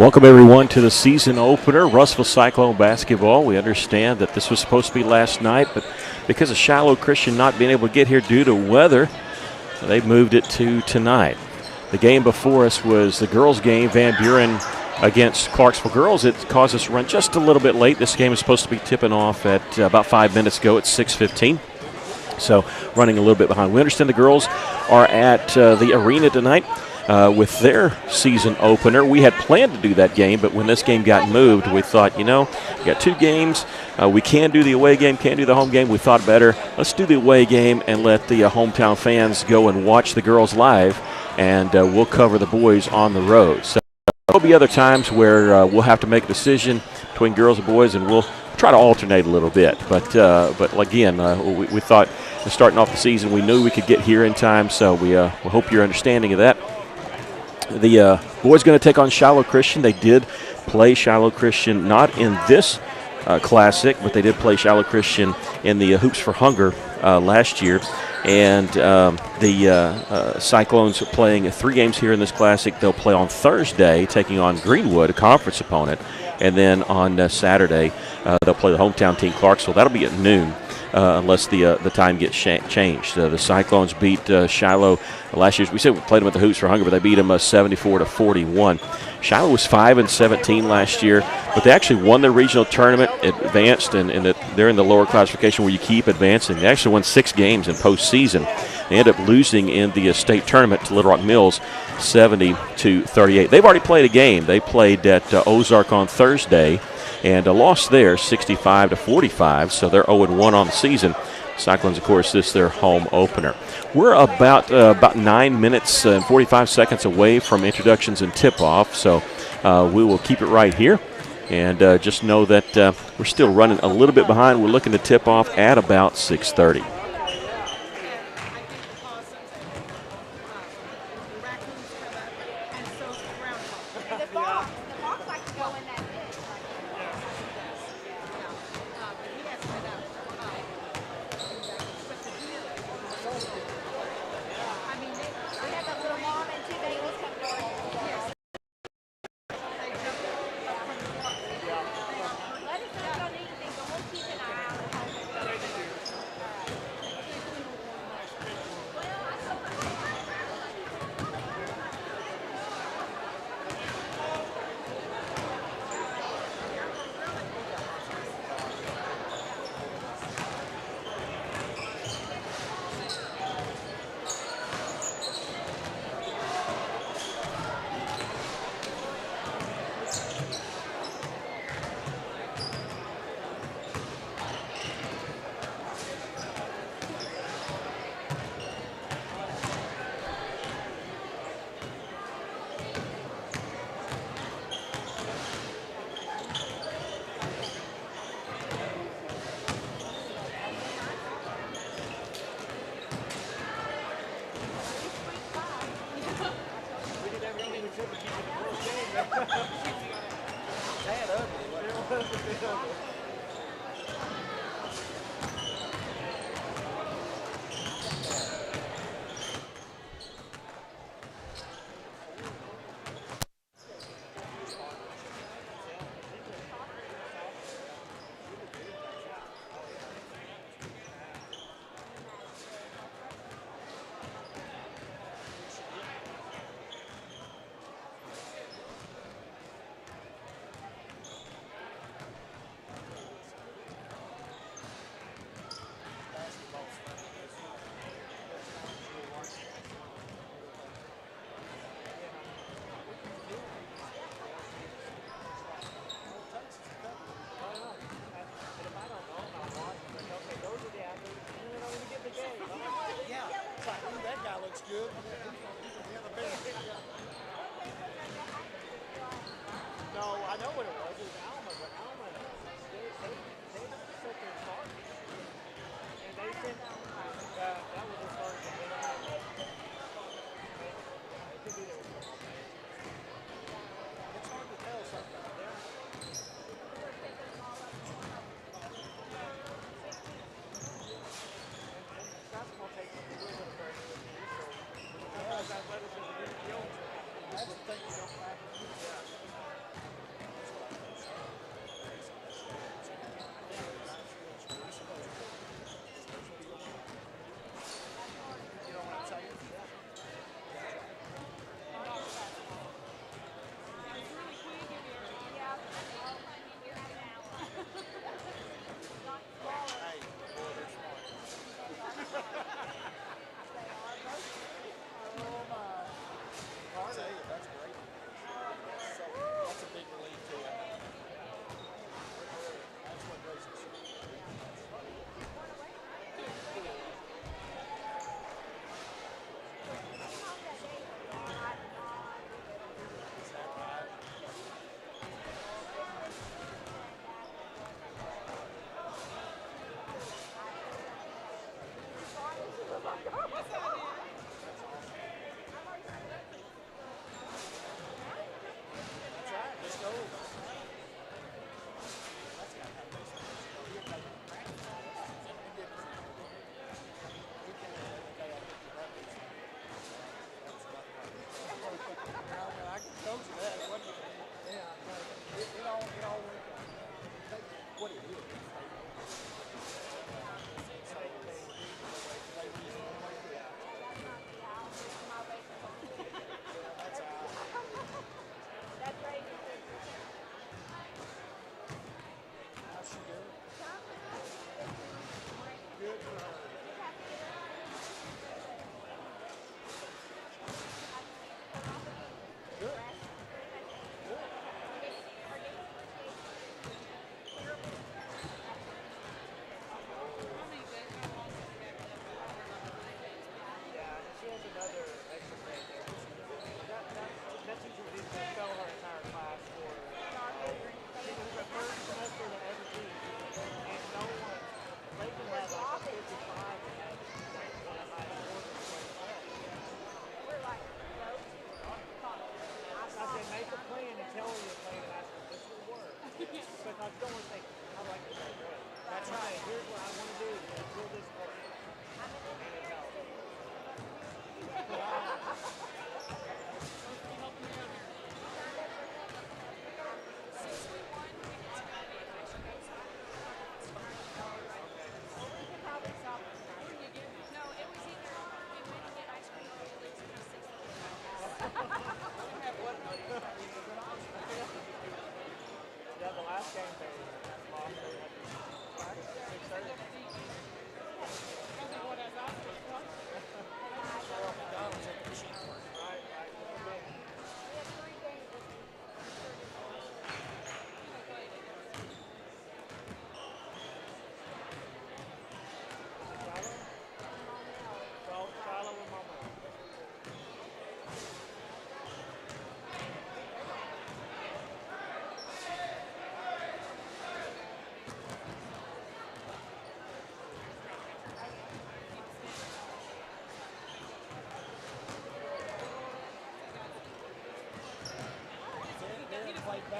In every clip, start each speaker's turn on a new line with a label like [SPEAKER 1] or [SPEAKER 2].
[SPEAKER 1] Welcome, everyone, to the season opener, Russellville Cyclone basketball. We understand that this was supposed to be last night, but because of Shiloh Christian not being able to get here due to weather, they moved it to tonight. The game before us was the girls' game, Van Buren against Clarksville Girls. It caused us to run just a little bit late. This game is supposed to be tipping off at about 5 minutes ago at 6:15. So running a little bit behind. We understand the girls are at the arena tonight with their season opener. We had planned to do that game, but when this game got moved, we thought, we got two games. We can do the away game, can't do the home game. We thought better, let's do the away game and let the hometown fans go and watch the girls live, and we'll cover the boys on the road. So there'll be other times where we'll have to make a decision between girls and boys, and we'll try to alternate a little bit. But again, we thought starting off the season, we knew we could get here in time, so we hope you're understanding of that. The boys going to take on Shiloh Christian. They did play Shiloh Christian not in this classic, but they did play Shiloh Christian in the Hoops for Hunger last year. And the Cyclones are playing 3 games here in this classic. They'll play on Thursday, taking on Greenwood, a conference opponent. And then on Saturday, they'll play the hometown team, Clarksville. That'll be at noon. Unless the time gets changed. The Cyclones beat Shiloh last year. We said we played them at the Hoops for Hunger, but they beat them 74-41. Shiloh was 5-17 last year, but they actually won their regional tournament, advanced, and they're in the lower classification where you keep advancing. They actually won 6 games in postseason. They ended up losing in the state tournament to Little Rock Mills 70-38. They've already played a game. They played at Ozark on Thursday and lost there 65-45, so they're 0-1 on the season. Cyclones, of course, this is their home opener. We're about 9 minutes and 45 seconds away from introductions and tip-off, so we will keep it right here. And just know that we're still running a little bit behind. We're looking to tip off at about 6:30.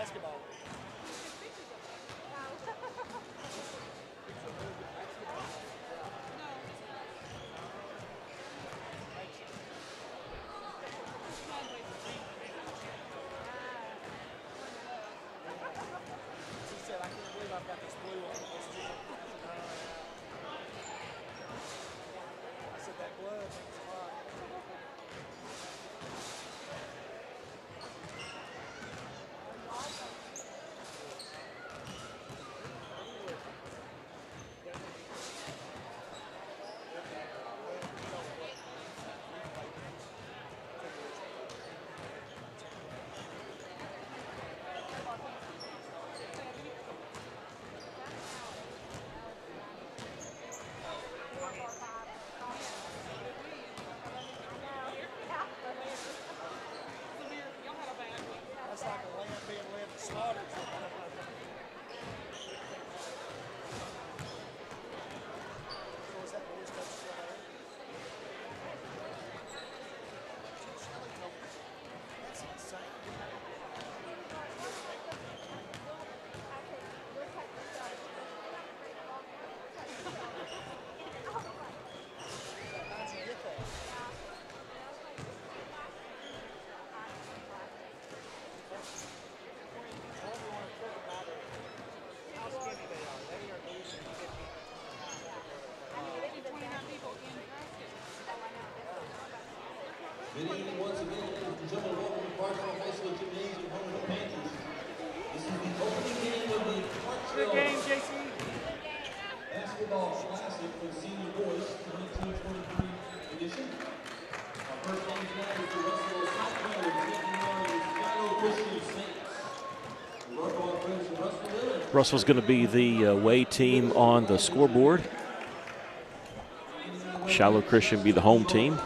[SPEAKER 2] basketball. She said, I can't believe I've got this blue on. I said, that blood means a lot. That's like a lamb being led to slaughter. So is that Boys Coach still there? Shelly told me. That's insane. How'd you get that?
[SPEAKER 3] Good evening once again, ladies and gentlemen. Welcome to Clarksville High School Gymnasium, home of the Panthers. This is the opening game of the Clarksville Basketball Classic for Senior Boys 1923 edition. Our first game tonight is the Russell Cyclones taking on the Shiloh Christian Saints.
[SPEAKER 1] Russell's going to be the away team on the scoreboard. Shiloh Christian be the home team.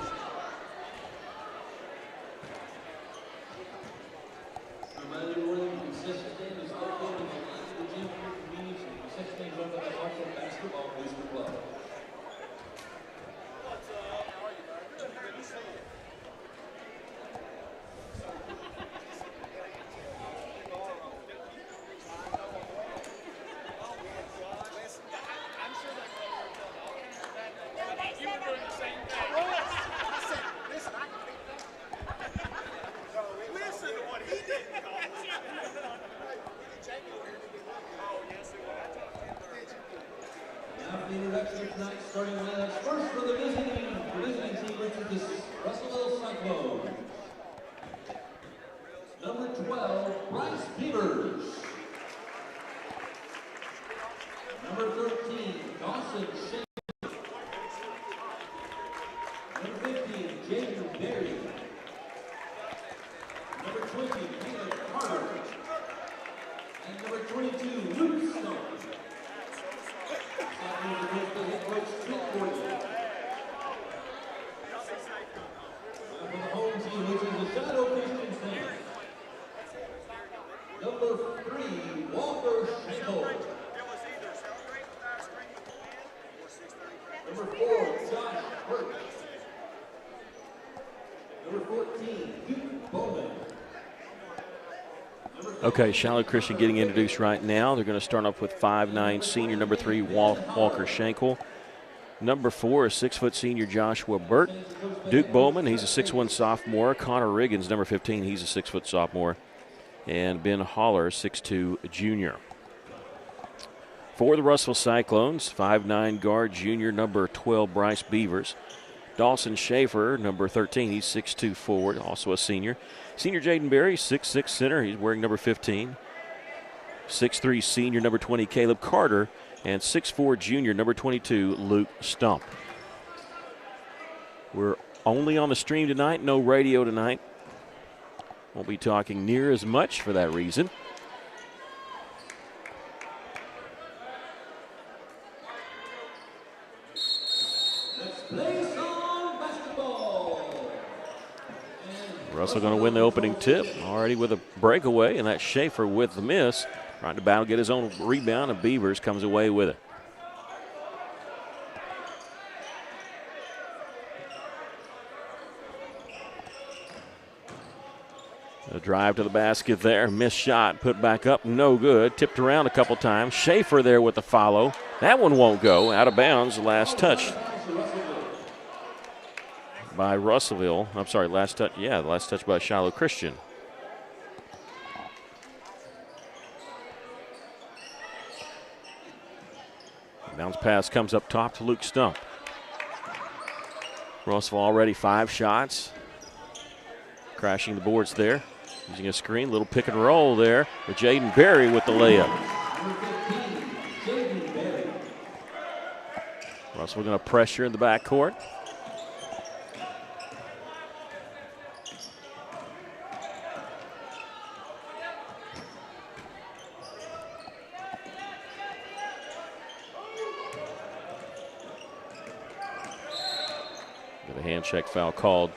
[SPEAKER 3] Starting lineups first for the visiting team, which is Russell Cyclones. Number 12, Bryce Beavers. Number 13, Dawson Shea. Number 15, Jaden Berry. Number 20, Caleb Carter. And number 22, Luke Stone. Number 3, Walker Shiloh. Number 4, Josh Hurt. Number 14, Duke Bowman.
[SPEAKER 1] Okay, Shiloh Christian getting introduced right now. They're going to start off with 5'9" senior number 3, Walker Schenkel. Number 4 is 6' senior Joshua Burt. Duke Bowman, he's a 6'1" sophomore. Connor Riggins, number 15, he's a 6' sophomore. And Ben Holler, 6'2" junior. For the Russell Cyclones, 5'9" guard junior number 12, Bryce Beavers. Dawson Schaefer, number 13, he's 6'2" forward, also a senior. Senior Jaden Berry, 6'6" center, he's wearing number 15. 6'3" senior number 20, Caleb Carter. And 6'4" junior number 22, Luke Stump. We're only on the stream tonight, no radio tonight. Won't be talking near as much for that reason. Russell going to win the opening tip. Already with a breakaway, and that's Schaefer with the miss. Trying to battle, get his own rebound, and Beavers comes away with it. A drive to the basket there. Missed shot. Put back up. No good. Tipped around a couple times. Schaefer there with the follow. That one won't go. Out of bounds. Last touch by Russellville. I'm sorry, last touch. Yeah, last touch by Shiloh Christian. Bounce pass comes up top to Luke Stump. Russellville already 5 shots. Crashing the boards there. Using a screen, little pick and roll there with Jaden Berry with the layup. Russell going to pressure in the backcourt. Got a hand check foul called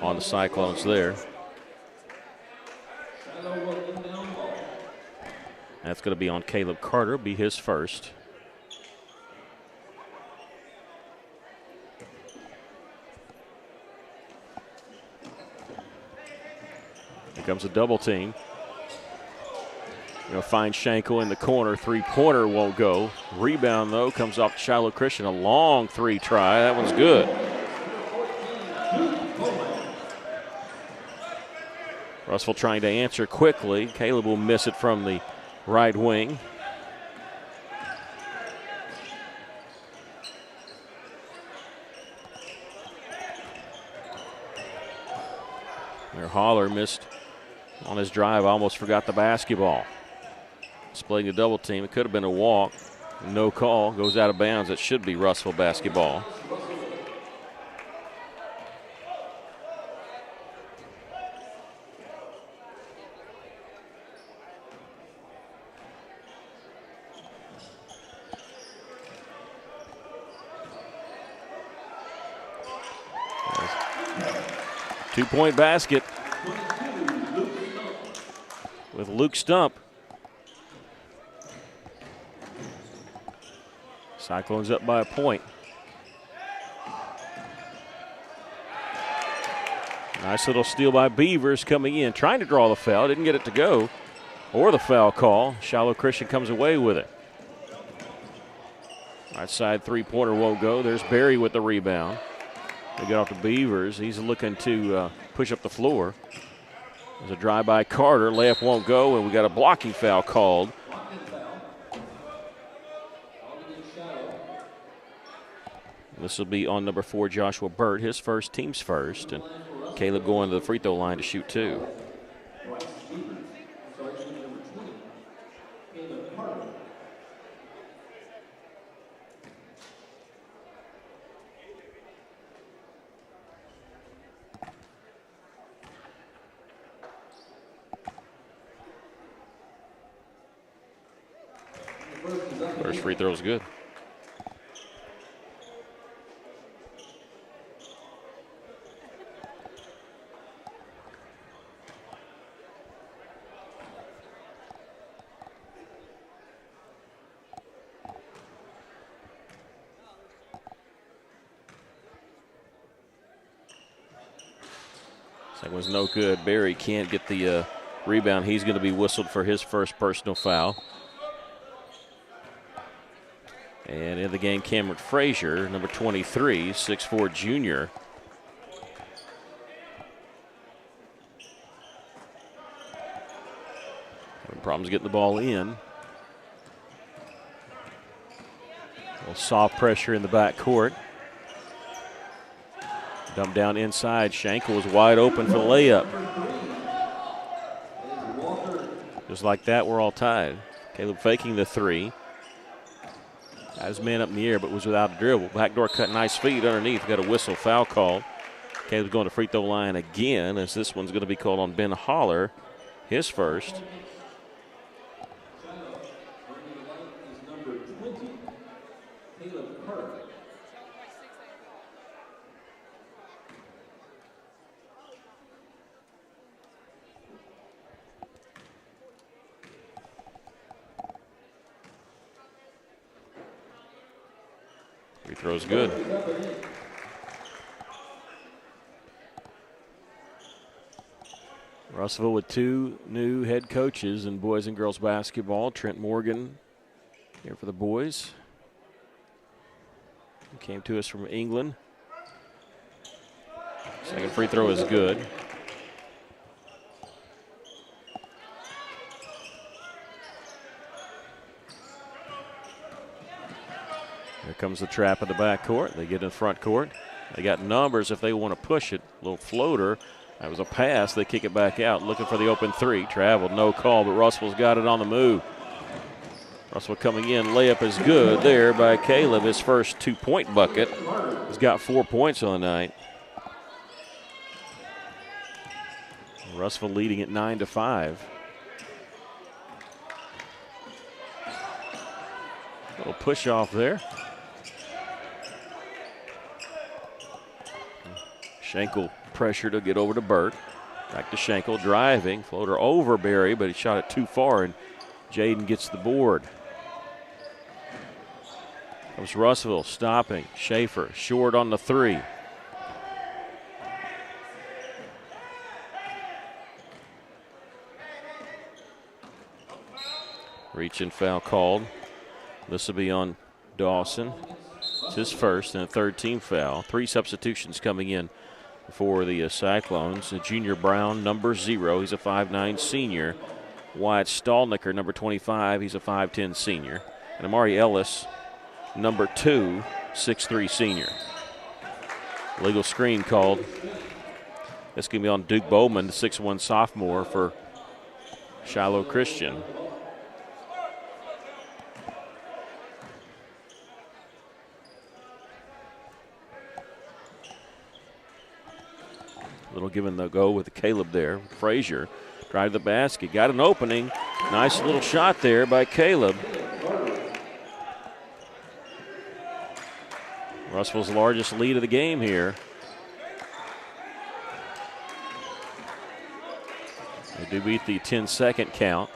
[SPEAKER 1] on the Cyclones there. That's going to be on Caleb Carter, be his first. Here comes a double team. Going to find Schenkel in the corner. 3-pointer won't go. Rebound, though, comes off Shiloh Christian. A long 3 try. That one's good. Russell trying to answer quickly. Caleb will miss it from the right wing. Their Holler missed on his drive, almost forgot the basketball. Splitting the double team, it could have been a walk. No call, goes out of bounds. It should be Russell basketball. Two-point basket with Luke Stump. Cyclones up by a point. Nice little steal by Beavers coming in, trying to draw the foul. Didn't get it to go, or the foul call. Shiloh Christian comes away with it. Right side 3-pointer won't go. There's Berry with the rebound. They get off the Beavers. He's looking to push up the floor. There's a drive by Carter. Layup won't go, and we got a blocking foul called. This will be on number 4, Joshua Burt, his first, team's first. And Caleb going to the free throw line to shoot 2. First free throw is good. Second one's no good. Berry can't get the rebound. He's going to be whistled for his first personal foul. And in the game, Cameron Frazier, number 23, 6'4" junior. Having problems getting the ball in. A little soft pressure in the backcourt. Dump down inside. Schenkel was wide open for the layup. Just like that, we're all tied. Caleb faking the 3. Got his man up in the air, but was without a dribble. Backdoor cut, nice feed underneath. Got a whistle, foul call. Caleb's going to free throw line again, as this one's going to be called on Ben Holler, his first. Free throw's good. Russellville with two new head coaches in boys and girls basketball. Trent Morgan here for the boys. He came to us from England. Second free throw is good. Here comes the trap in the back court. They get in front court. They got numbers if they want to push it. Little floater. That was a pass. They kick it back out, looking for the open three. Traveled, no call, but Russell's got it on the move. Russell coming in. Layup is good there by Caleb. His first 2-point bucket. He's got 4 points on the night. Russell leading at 9-5. Little push off there. Schenkel pressure to get over to Burt. Back to Schenkel, driving. Floater over Berry, but he shot it too far, and Jaden gets the board. Comes Russellville stopping. Schaefer short on the three. Reach and foul called. This will be on Dawson. It's his first and a third team foul. 3 substitutions coming in for the Cyclones. Junior Brown, number 0. He's a 5'9 senior. Wyatt Stallnicker, number 25. He's a 5'10 senior. And Amari Ellis, number 2, 6'3 senior. Legal screen called. This going to be on Duke Bowman, the 6'1 sophomore for Shiloh Christian. Little give and go with Caleb there. Frazier drive the basket, got an opening. Nice little shot there by Caleb. Russell's largest lead of the game here. They do beat the 10-second count.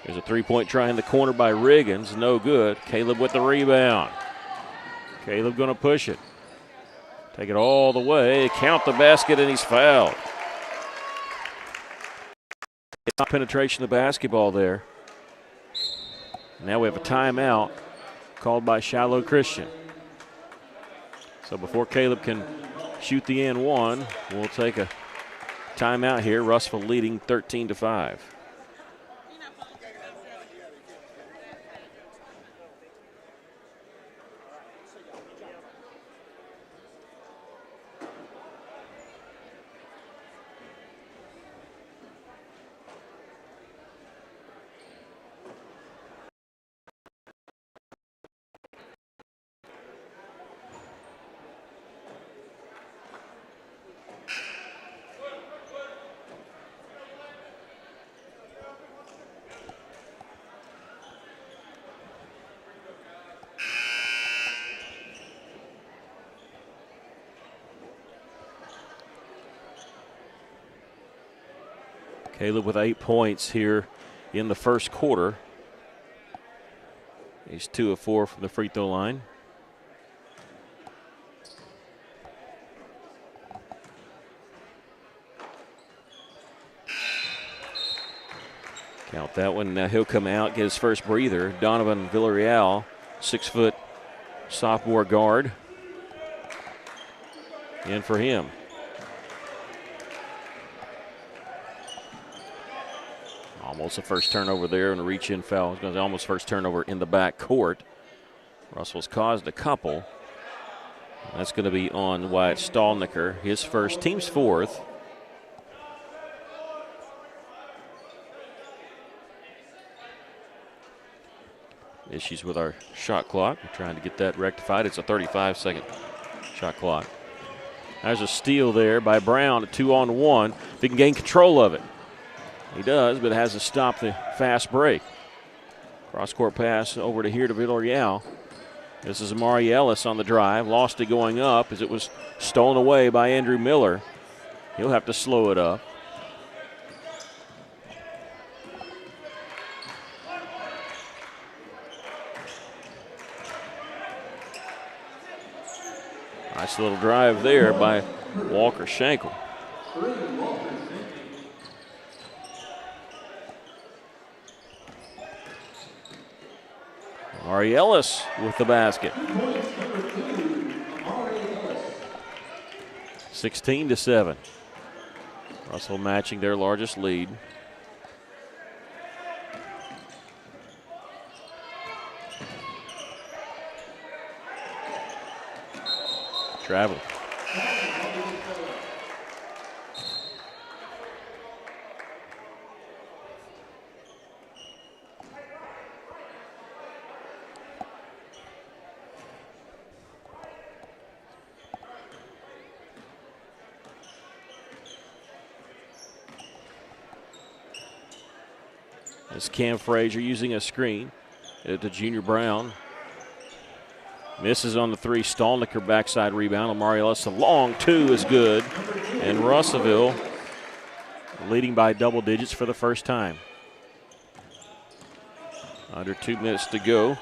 [SPEAKER 1] There's a 3-point try in the corner by Riggins, no good. Caleb with the rebound. Caleb gonna push it. Take it all the way, count the basket, and he's fouled. Penetration of the basketball there. Now we have a timeout called by Shiloh Christian. So before Caleb can shoot the and one, we'll take a timeout here. Russellville leading 13-5. Caleb with 8 points here in the first quarter. He's 2 of 4 from the free throw line. Count that one. Now he'll come out, get his first breather. Donovan Villarreal, 6-foot sophomore guard. In for him. Almost a first turnover there and a reach-in foul. Almost first turnover in the back court. Russell's caused a couple. That's going to be on Wyatt Stallnicker. His first, team's 4th. Issues with our shot clock. We're trying to get that rectified. It's a 35-second shot clock. There's a steal there by Brown, a 2-on-1. If he can gain control of it. He does, but has to stop the fast break. Cross-court pass over to here to Villarreal. This is Amari Ellis on the drive. Lost it going up as it was stolen away by Andrew Miller. He'll have to slow it up. Nice little drive there by Walker Schenkel.
[SPEAKER 3] 3, Walter Safety.
[SPEAKER 1] Ari Ellis with the basket.
[SPEAKER 3] 2 points, number 2, Amari Ellis.
[SPEAKER 1] 16-7. Russell matching their largest lead. Travel. As Cam Frazier using a screen to Junior Brown. Misses on the 3. Stallnicker backside rebound. Amari Ellis, a long 2 is good. And Russellville leading by double digits for the first time. Under 2 minutes to go.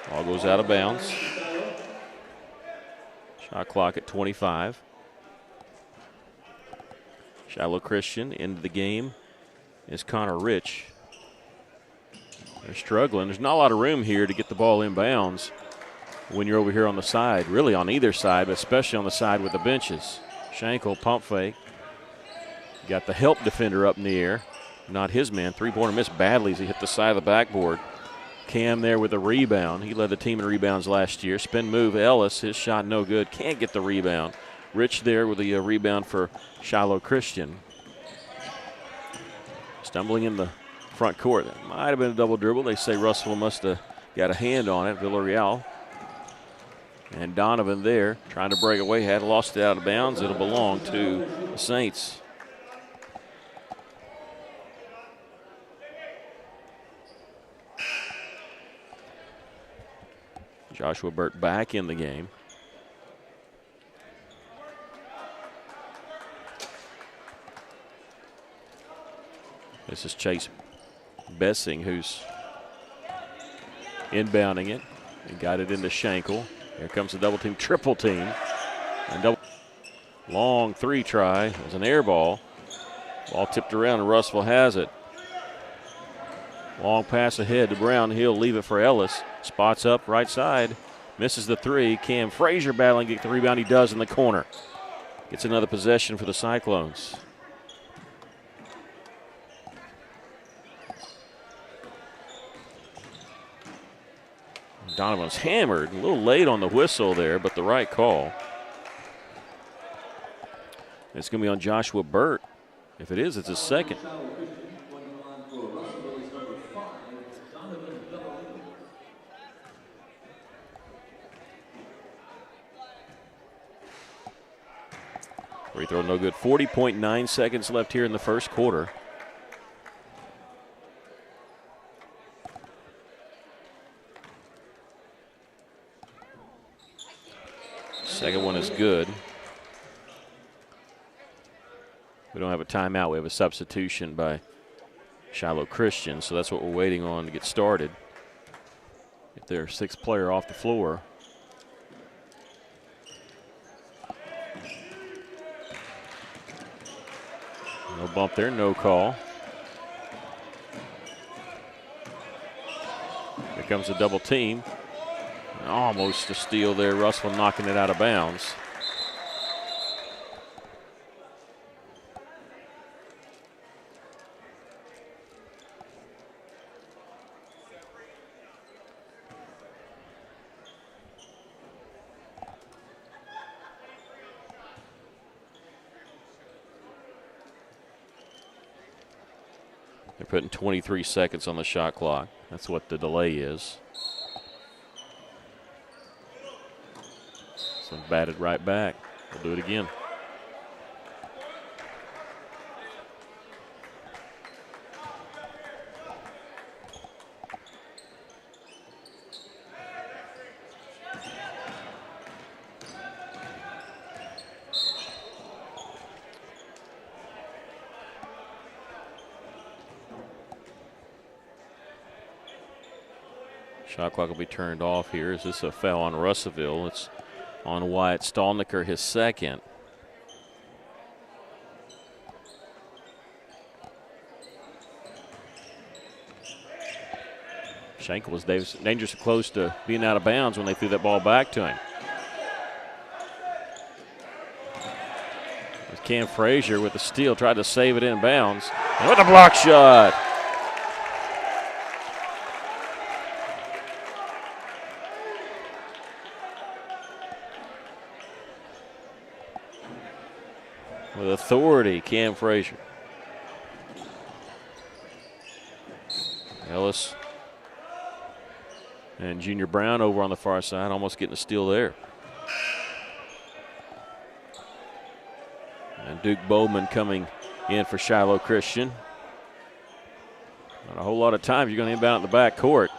[SPEAKER 1] Ball goes out of bounds. Shot clock at 25. Shiloh Christian into the game is Connor Rich. They're struggling. There's not a lot of room here to get the ball inbounds when you're over here on the side, really on either side, but especially on the side with the benches. Schenkel, pump fake. Got the help defender up in the air. Not his man. 3-pointer missed badly as he hit the side of the backboard. Cam there with a rebound. He led the team in rebounds last year. Spin move, Ellis. His shot no good. Can't get the rebound. Rich there with the rebound for Shiloh Christian. Stumbling in the front court. That might have been a double dribble. They say Russell must have got a hand on it, Villarreal. And Donovan there trying to break away. Had lost it out of bounds. It'll belong to the Saints. Joshua Burt back in the game. This is Chase Bessing who's inbounding it and got it into Schenkel. Here comes the double team, triple team. And double long 3 try. It was an air ball. Ball tipped around and Russell has it. Long pass ahead to Brown. He'll leave it for Ellis. Spots up right side. Misses the 3. Cam Frazier battling to get the rebound. He does in the corner. Gets another possession for the Cyclones. Donovan's hammered. A little late on the whistle there, but the right call. It's going to be on Joshua Burt. If it is, it's his second. Free throw no good. 40.9 seconds left here in the first quarter. Second one is good. We don't have a timeout. We have a substitution by Shiloh Christian, so that's what we're waiting on to get started. Get their 6th player off the floor. No bump there, no call. Here comes a double team. Almost a steal there. Russell knocking it out of bounds. They're putting 23 seconds on the shot clock. That's what the delay is. So batted right back. We'll do it again. Shot clock will be turned off here. Is this a foul on Russellville? It's on Wyatt Stallnicker, his second. Schenkel was dangerously close to being out of bounds when they threw that ball back to him. Cam Frazier with the steal, tried to save it in bounds. And with a block shot. With authority, Cam Frazier. Ellis and Junior Brown over on the far side, almost getting a steal there. And Duke Bowman coming in for Shiloh Christian. Not a whole lot of time. You're going to inbound in the back court.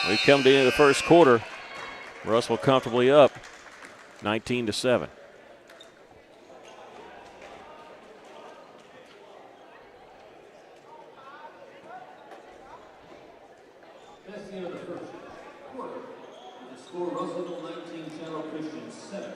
[SPEAKER 1] We've come to the end of the first quarter. Russell comfortably up, 19-7.
[SPEAKER 3] That's the end of the first quarter. The score, Russellville 19, Shiloh Christian 7.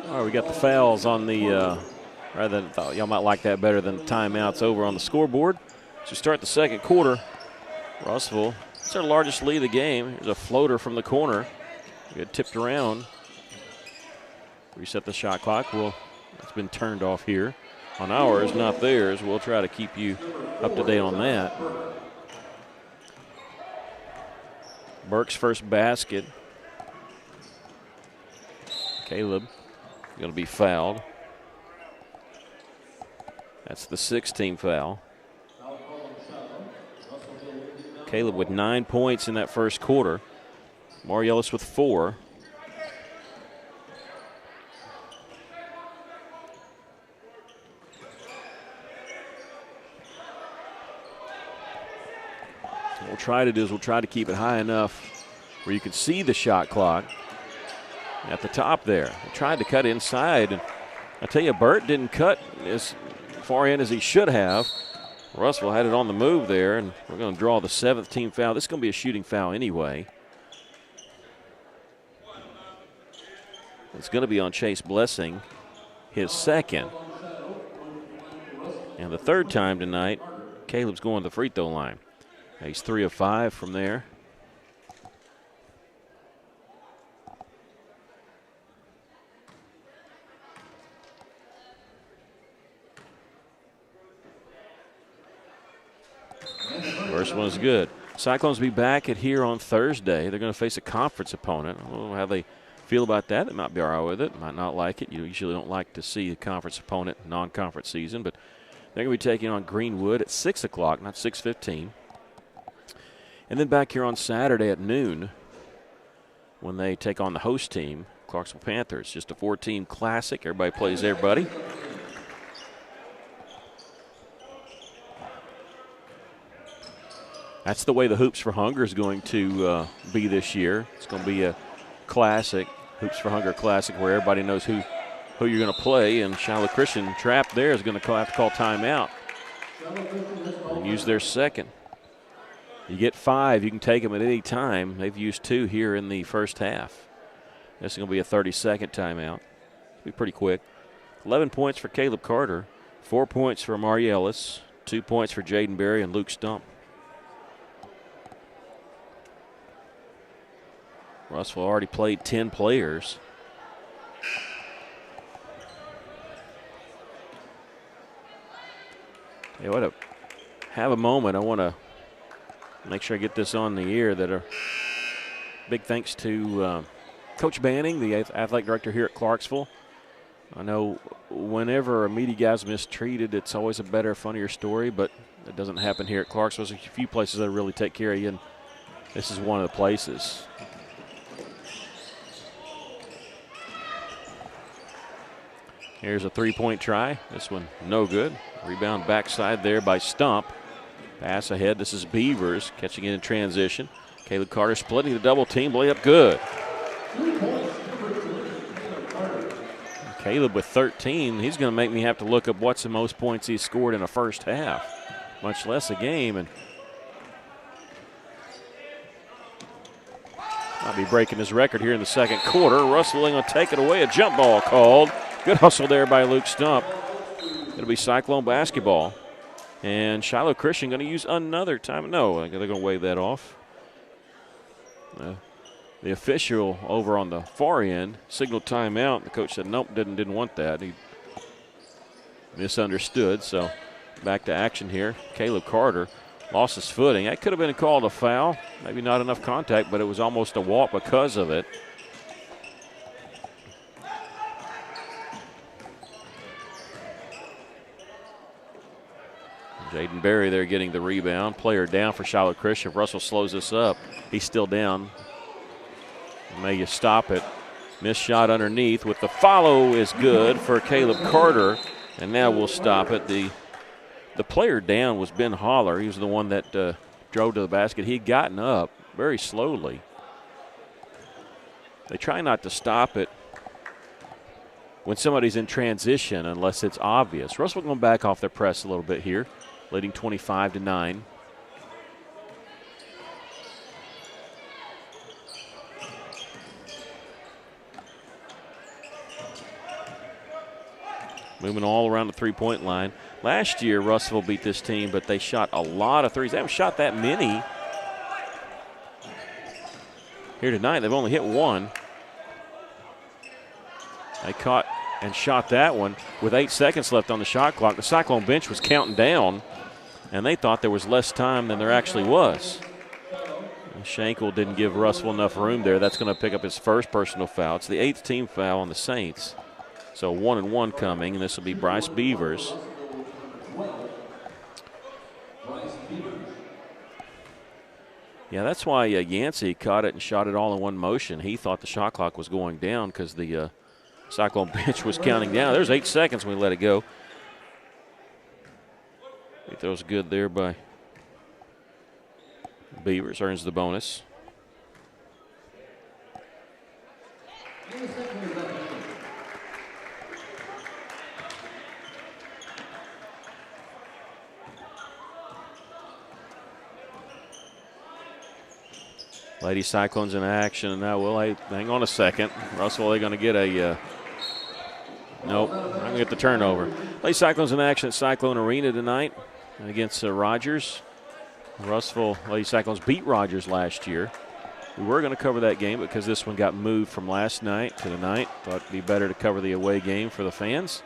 [SPEAKER 1] All right, we got the fouls on the, rather than, thought y'all might like that better than timeouts over on the scoreboard. So start the second quarter. Russellville, it's their largest lead of the game. Here's a floater from the corner. Get tipped around. Reset the shot clock. Well, it's been turned off here on ours, not theirs. We'll try to keep you up to date on that. Burke's first basket. Caleb going to be fouled. That's the 16th foul. Caleb with 9 points in that first quarter. Marielis with 4. So what we'll try to do is we'll try to keep it high enough where you can see the shot clock at the top there. They tried to cut inside, and I tell you, Burt didn't cut as far in as he should have. Russell had it on the move there, and we're going to draw the 7th team foul. This is going to be a shooting foul anyway. It's going to be on Chase Blessing, his second. And the third time tonight, Caleb's going to the free throw line. He's 3 of 5 from there. First one's good. Cyclones will be back at here on Thursday. They're going to face a conference opponent. I don't know how they feel about that. They might be all right with it, might not like it. You usually don't like to see a conference opponent non-conference season, but they're going to be taking on Greenwood at 6 o'clock, not 6:15. And then back here on Saturday at noon when they take on the host team, Clarksville Panthers. Just a 4-team classic. Everybody plays everybody. That's the way the Hoops for Hunger is going to be this year. It's going to be a classic, Hoops for Hunger classic, where everybody knows who you're going to play. And Shiloh Christian trapped there is going to have to call timeout and use their second. You get 5, you can take them at any time. They've used 2 here in the first half. This is going to be a 30-second timeout. It'll be pretty quick. 11 points for Caleb Carter, 4 points for Amari Ellis, 2 points for Jaden Berry and Luke Stump. Russell already played 10 players. Hey, have a moment. I want to make sure I get this on the air. That are big thanks to Coach Banning, the athletic director here at Clarksville. I know whenever a media guy's mistreated, it's always a better, funnier story, but it doesn't happen here at Clarksville. There's a few places that really take care of you, and this is one of the places. Here's a three-point try. This one no good. Rebound backside there by Stump. Pass ahead. This is Beavers catching it in transition. Caleb Carter splitting the double team. Layup good. Caleb with 13. He's going to make me have to look up what's the most points he's scored in a first half, much less a game. And I'll be breaking his record here in the second quarter. Russell going to take it away. A jump ball called. Good hustle there by Luke Stump. It'll be Cyclone basketball. And Shiloh Christian going to use another time. No, they're going to wave that off. The official over on the far end signaled timeout. The coach said nope, didn't want that. He misunderstood. So back to action here. Caleb Carter lost his footing. That could have been called a foul. Maybe not enough contact, but it was almost a walk because of it. Jaden Berry there getting the rebound. Player down for Shiloh Christian. If Russell slows this up, he's still down. May you stop it. Missed shot underneath with the follow is good for Caleb Carter. And now we'll stop it. The player down was Ben Holler. He was the one that drove to the basket. He had gotten up very slowly. They try not to stop it when somebody's in transition unless it's obvious. Russell going back off their press a little bit here, leading 25-9. Moving all around the three-point line. Last year, Russell beat this team, but they shot a lot of threes. They haven't shot that many. Here tonight, they've only hit one. They caught and shot that one with 8 seconds left on the shot clock. The Cyclone bench was counting down, and they thought there was less time than there actually was. Schenkel didn't give Russell enough room there. That's going to pick up his first personal foul. It's the 8th team foul on the Saints. So 1-and-1 coming, and this will be Bryce Beavers. Yeah, that's why Yancey caught it and shot it all in one motion. He thought the shot clock was going down because the Cyclone bench was counting down. There's 8 seconds when we let it go. That was good there by Beavers. Earns the bonus. Lady Cyclones in action, and now will hang on a second. Russell, they're going to get a nope, I'm going to get the turnover. Lady Cyclones in action at Cyclone Arena tonight against Rogers. Russell Lady Cyclones beat Rogers last year. We were going to cover that game because this one got moved from last night to tonight. Thought it'd be better to cover the away game for the fans.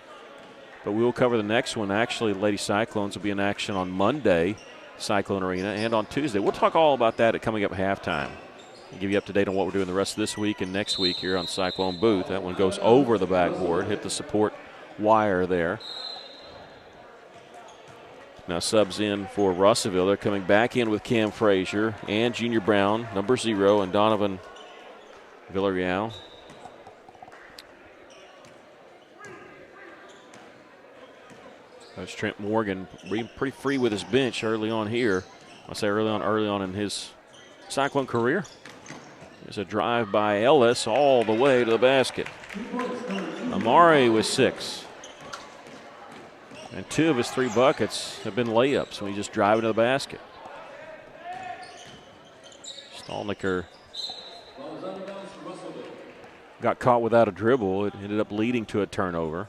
[SPEAKER 1] But we will cover the next one. Actually, Lady Cyclones will be in action on Monday, Cyclone Arena, and on Tuesday. We'll talk all about that coming up at halftime. I'll give you up to date on what we're doing the rest of this week and next week here on Cyclone Booth. That one goes over the backboard, hit the support wire there. Now subs in for Russellville. They're coming back in with Cam Frazier and Junior Brown, number 0, and Donovan Villarreal. That's Trent Morgan being pretty free with his bench early on here. I say early on in his Cyclone career. There's a drive by Ellis all the way to the basket. Amari with 6. And 2 of his 3 buckets have been layups when he just drive into the basket. Stolniker got caught without a dribble. It ended up leading to a turnover.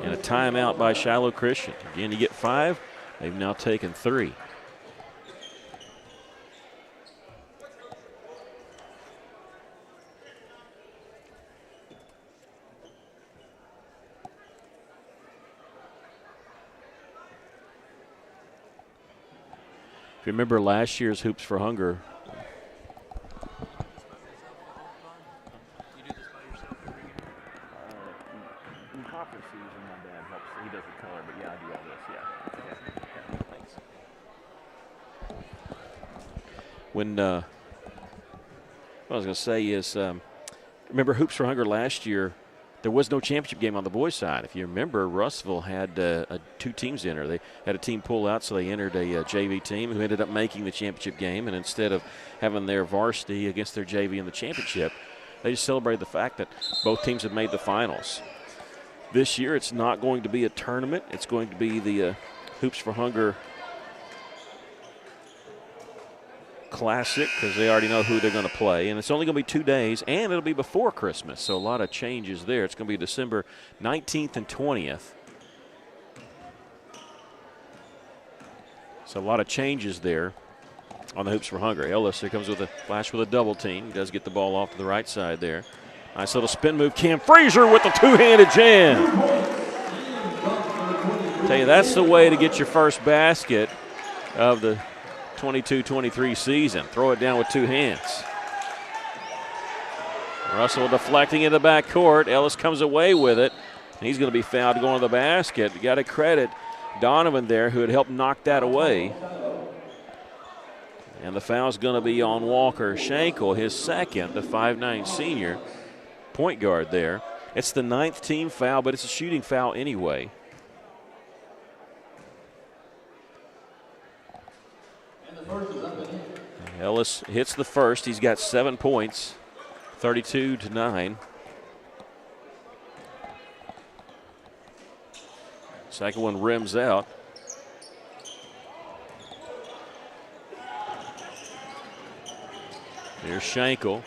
[SPEAKER 1] And a timeout by Shiloh Christian. Again, you get 5. They've now taken 3. If you remember last year's Hoops for Hunger, when what I was going to say is, remember Hoops for Hunger last year, there was no championship game on the boys' side. If you remember, Russellville had 2 teams enter. They had a team pull out, so they entered a JV team who ended up making the championship game. And instead of having their varsity against their JV in the championship, they just celebrated the fact that both teams had made the finals. This year, it's not going to be a tournament. It's going to be the Hoops for Hunger Classic, because they already know who they're going to play. And it's only going to be 2 days, and it'll be before Christmas, so a lot of changes there. It's going to be December 19th and 20th. So a lot of changes there on the Hoops for Hunger. Ellis here comes with a flash with a double team. He does get the ball off to the right side there. Nice little spin move. Cam Frazier with the 2-handed jam. Tell you, that's the way to get your first basket of the 22-23 season. Throw it down with 2 hands. Russell deflecting in the back court. Ellis comes away with it. He's going to be fouled going to the basket. You got to credit Donovan there, who had helped knock that away. And the foul's going to be on Walker Schenkel, his second, the 5'9 senior point guard there. It's the 9th team foul, but it's a shooting foul anyway. Ellis hits the first. He's got 7 points, 32-9. Second one rims out. Here's Schenkel.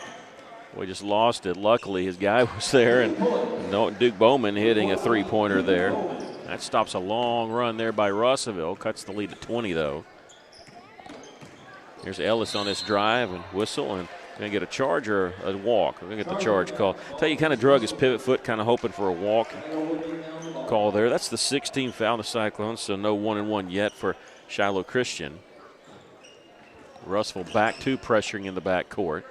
[SPEAKER 1] We just lost it. Luckily, his guy was there, and Duke Bowman hitting a 3-pointer there. That stops a long run there by Russellville. Cuts the lead to 20, though. Here's Ellis on this drive and whistle, and going to get a charge or a walk. We're going to get the charge call. Tell you, kind of drug his pivot foot, kind of hoping for a walk call there. That's the 16th foul in the Cyclones, so no 1-and-1 yet for Shiloh Christian. Russellville back to pressuring in the back court.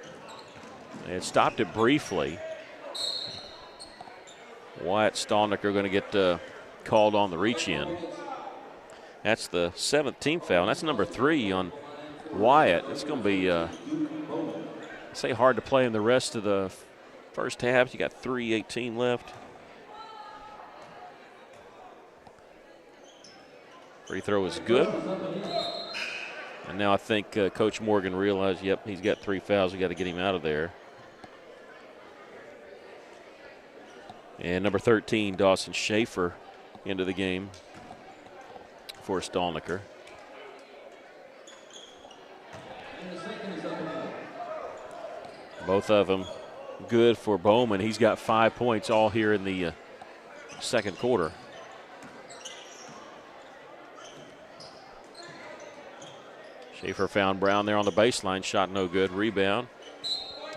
[SPEAKER 1] It stopped it briefly. Wyatt Stallnick are going to get called on the reach-in. That's the 7th team foul, and that's number 3 on Wyatt. It's going to be, say, hard to play in the rest of the first half. You got 3:18 left. Free throw is good. And now I think Coach Morgan realized, yep, he's got 3 fouls. We got to get him out of there. And number 13, Dawson Schaefer, into the game for Stallnicker. Both of them good for Bowman. He's got 5 points all here in the second quarter. Schaefer found Brown there on the baseline. Shot no good. Rebound.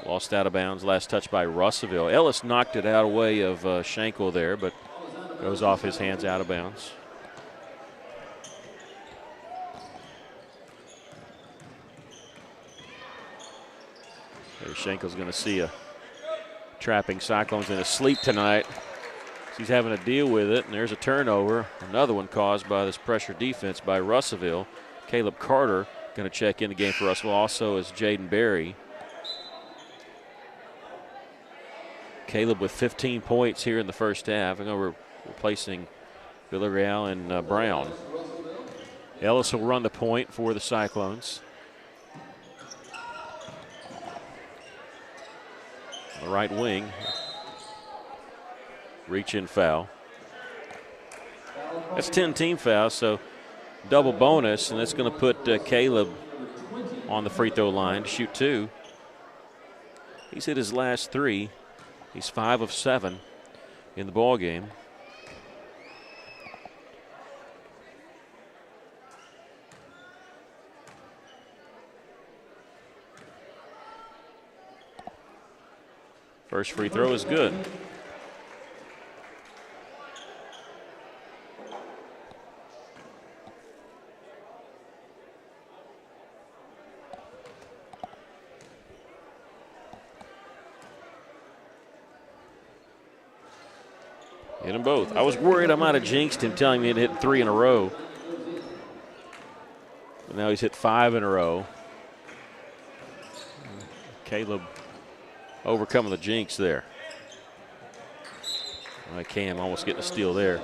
[SPEAKER 1] Lost out of bounds. Last touch by Russellville. Ellis knocked it out away of Schenkel there, but goes off his hands out of bounds. Schenkel's going to see a trapping Cyclones in his sleep tonight. He's having to deal with it, and there's a turnover. Another one caused by this pressure defense by Russellville. Caleb Carter going to check in the game for Russellville. Also is Jaden Berry. Caleb with 15 points here in the first half. I know we're replacing Villarreal and Brown. Ellis will run the point for the Cyclones. The right wing. Reach in foul. That's 10 team fouls, so double bonus, and that's going to put Caleb on the free throw line to shoot 2. He's hit his last 3. He's 5 of 7 in the ball game. First free throw is good. Hit them both. I was worried I might have jinxed him telling me he'd hit 3 in a row. But now he's hit 5 in a row. Caleb overcoming the jinx there. Cam almost getting a steal there.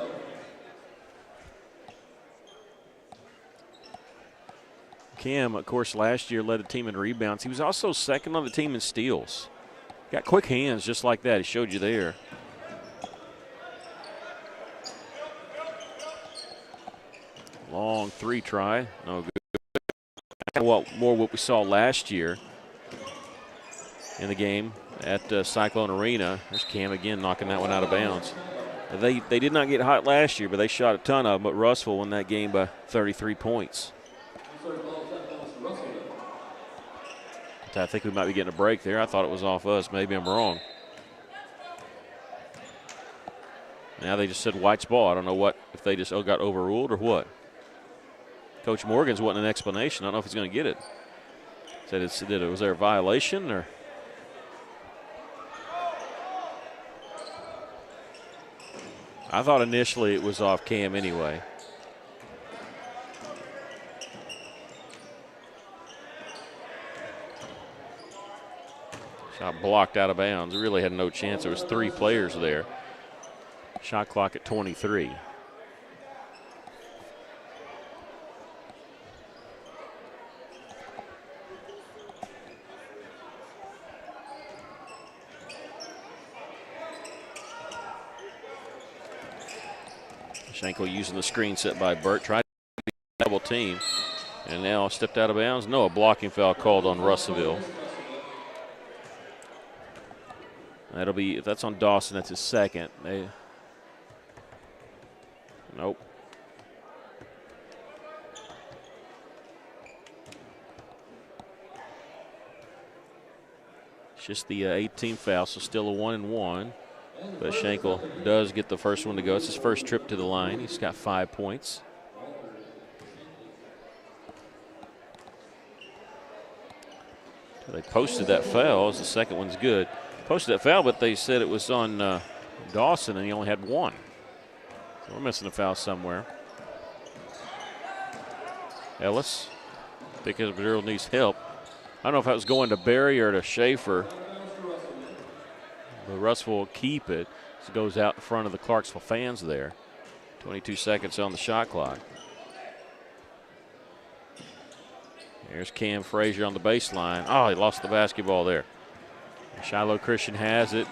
[SPEAKER 1] Cam, of course, last year led the team in rebounds. He was also second on the team in steals. Got quick hands just like that. He showed you there. Long 3 try. No good. What we saw last year in the game at Cyclone Arena. There's Cam again knocking that one out of bounds. They did not get hot last year, but they shot a ton of them. But Russell won that game by 33 points. I think we might be getting a break there. I thought it was off us. Maybe I'm wrong. Now they just said White's ball. I don't know if they just got overruled or what. Coach Morgan's wanting an explanation. I don't know if he's going to get it. Said was there a violation or? I thought initially it was off Cam anyway. Shot blocked out of bounds. Really had no chance. There was 3 players there. Shot clock at 23. Schenkel using the screen set by Burt. Tried to be a double team. And now stepped out of bounds. No, a blocking foul called on Russellville. That'll be, if that's on Dawson, that's his second. Nope. It's just the 18th foul, so still a 1-and-1. But Schenkel does get the first one to go. It's his first trip to the line. He's got 5 points. They posted that foul as the second one's good. Posted that foul, but they said it was on Dawson, and he only had 1. So we're missing a foul somewhere. Ellis, because Maduro needs help. I don't know if that was going to Barry or to Schaefer. But Russell will keep it. So it goes out in front of the Clarksville fans there. 22 seconds on the shot clock. There's Cam Frazier on the baseline. Oh, he lost the basketball there. Shiloh Christian has it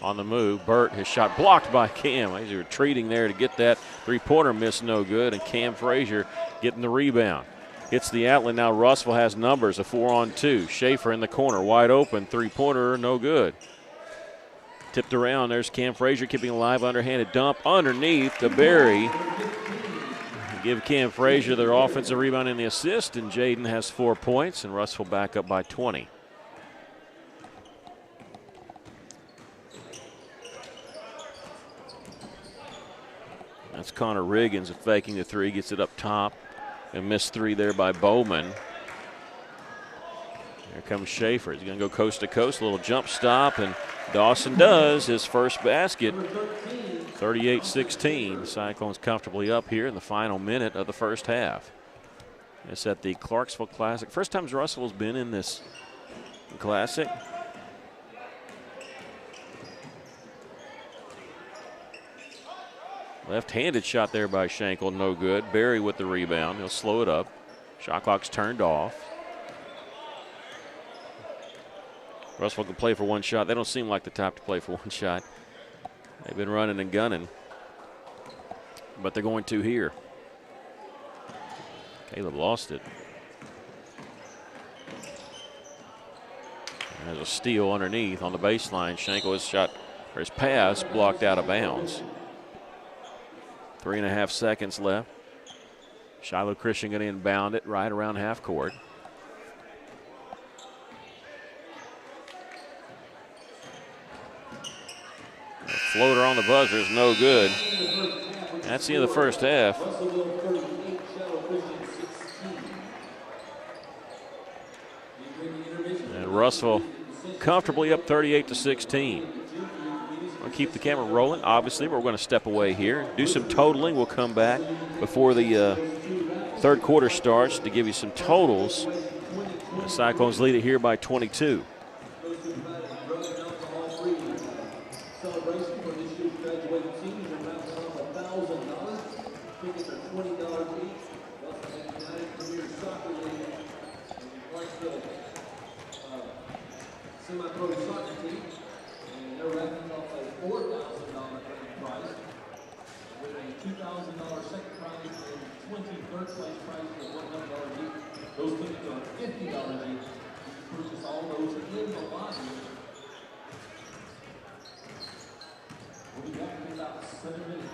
[SPEAKER 1] on the move. Burt, his shot blocked by Cam. He's retreating there to get that three-pointer miss, no good. And Cam Frazier getting the rebound. Hits the outlet. Now Russell has numbers, a 4-on-2. Schaefer in the corner, wide open. Three-pointer, no good. Tipped around. There's Cam Frazier keeping alive. Underhanded dump underneath to Barry. Give Cam Frazier their offensive rebound and the assist. And Jaden has 4 points. And Russell back up by 20. That's Connor Riggins faking the 3. Gets it up top. And missed 3 there by Bowman. Here comes Schaefer. He's going to go coast to coast. A little jump stop. And Dawson does his first basket. 38-16. Cyclones comfortably up here in the final minute of the first half. It's at the Clarksville Classic. First time Russell's been in this Classic. Left-handed shot there by Schenkel, no good. Barry with the rebound. He'll slow it up. Shot clock's turned off. Russell can play for one shot. They don't seem like the type to play for one shot. They've been running and gunning. But they're going to here. Caleb lost it. There's a steal underneath on the baseline. Schenkel, his shot, or his pass blocked out of bounds. 3.5 seconds left. Shiloh Christian going to inbound it right around half court. floater on the buzzer is no good. That's the end of the first half.
[SPEAKER 3] Russellville 38, Shiloh Christian 16.
[SPEAKER 1] And Russell comfortably up 38-16. I'll keep the camera rolling. Obviously, we're going to step away here, do some totaling. We'll come back before the third quarter starts to give you some totals. The Cyclones lead it here by 22.
[SPEAKER 3] Celebration for this year's graduating seniors are raffling off $1,000. Tickets are $20 each. Russell has United Premier Soccer League in Clarksville semi-pro soccer team, and they're raffling off a $4,000 grand prize with a $2,000 second prize and 23rd place prize for $100 each. Those tickets are $50 each. You can purchase all those in the lobby. We'll be back in about 7 minutes.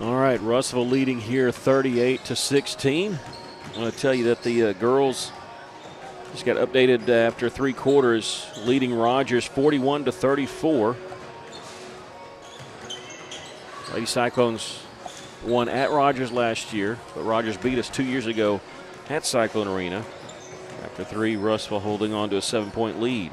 [SPEAKER 1] All right, Russellville leading here 38-16. I want to tell you that the girls just got updated after 3 quarters, leading Rogers 41-34. Lady Cyclones won at Rogers last year, but Rogers beat us 2 years ago at Cyclone Arena. After 3, Russellville holding on to a 7-point lead.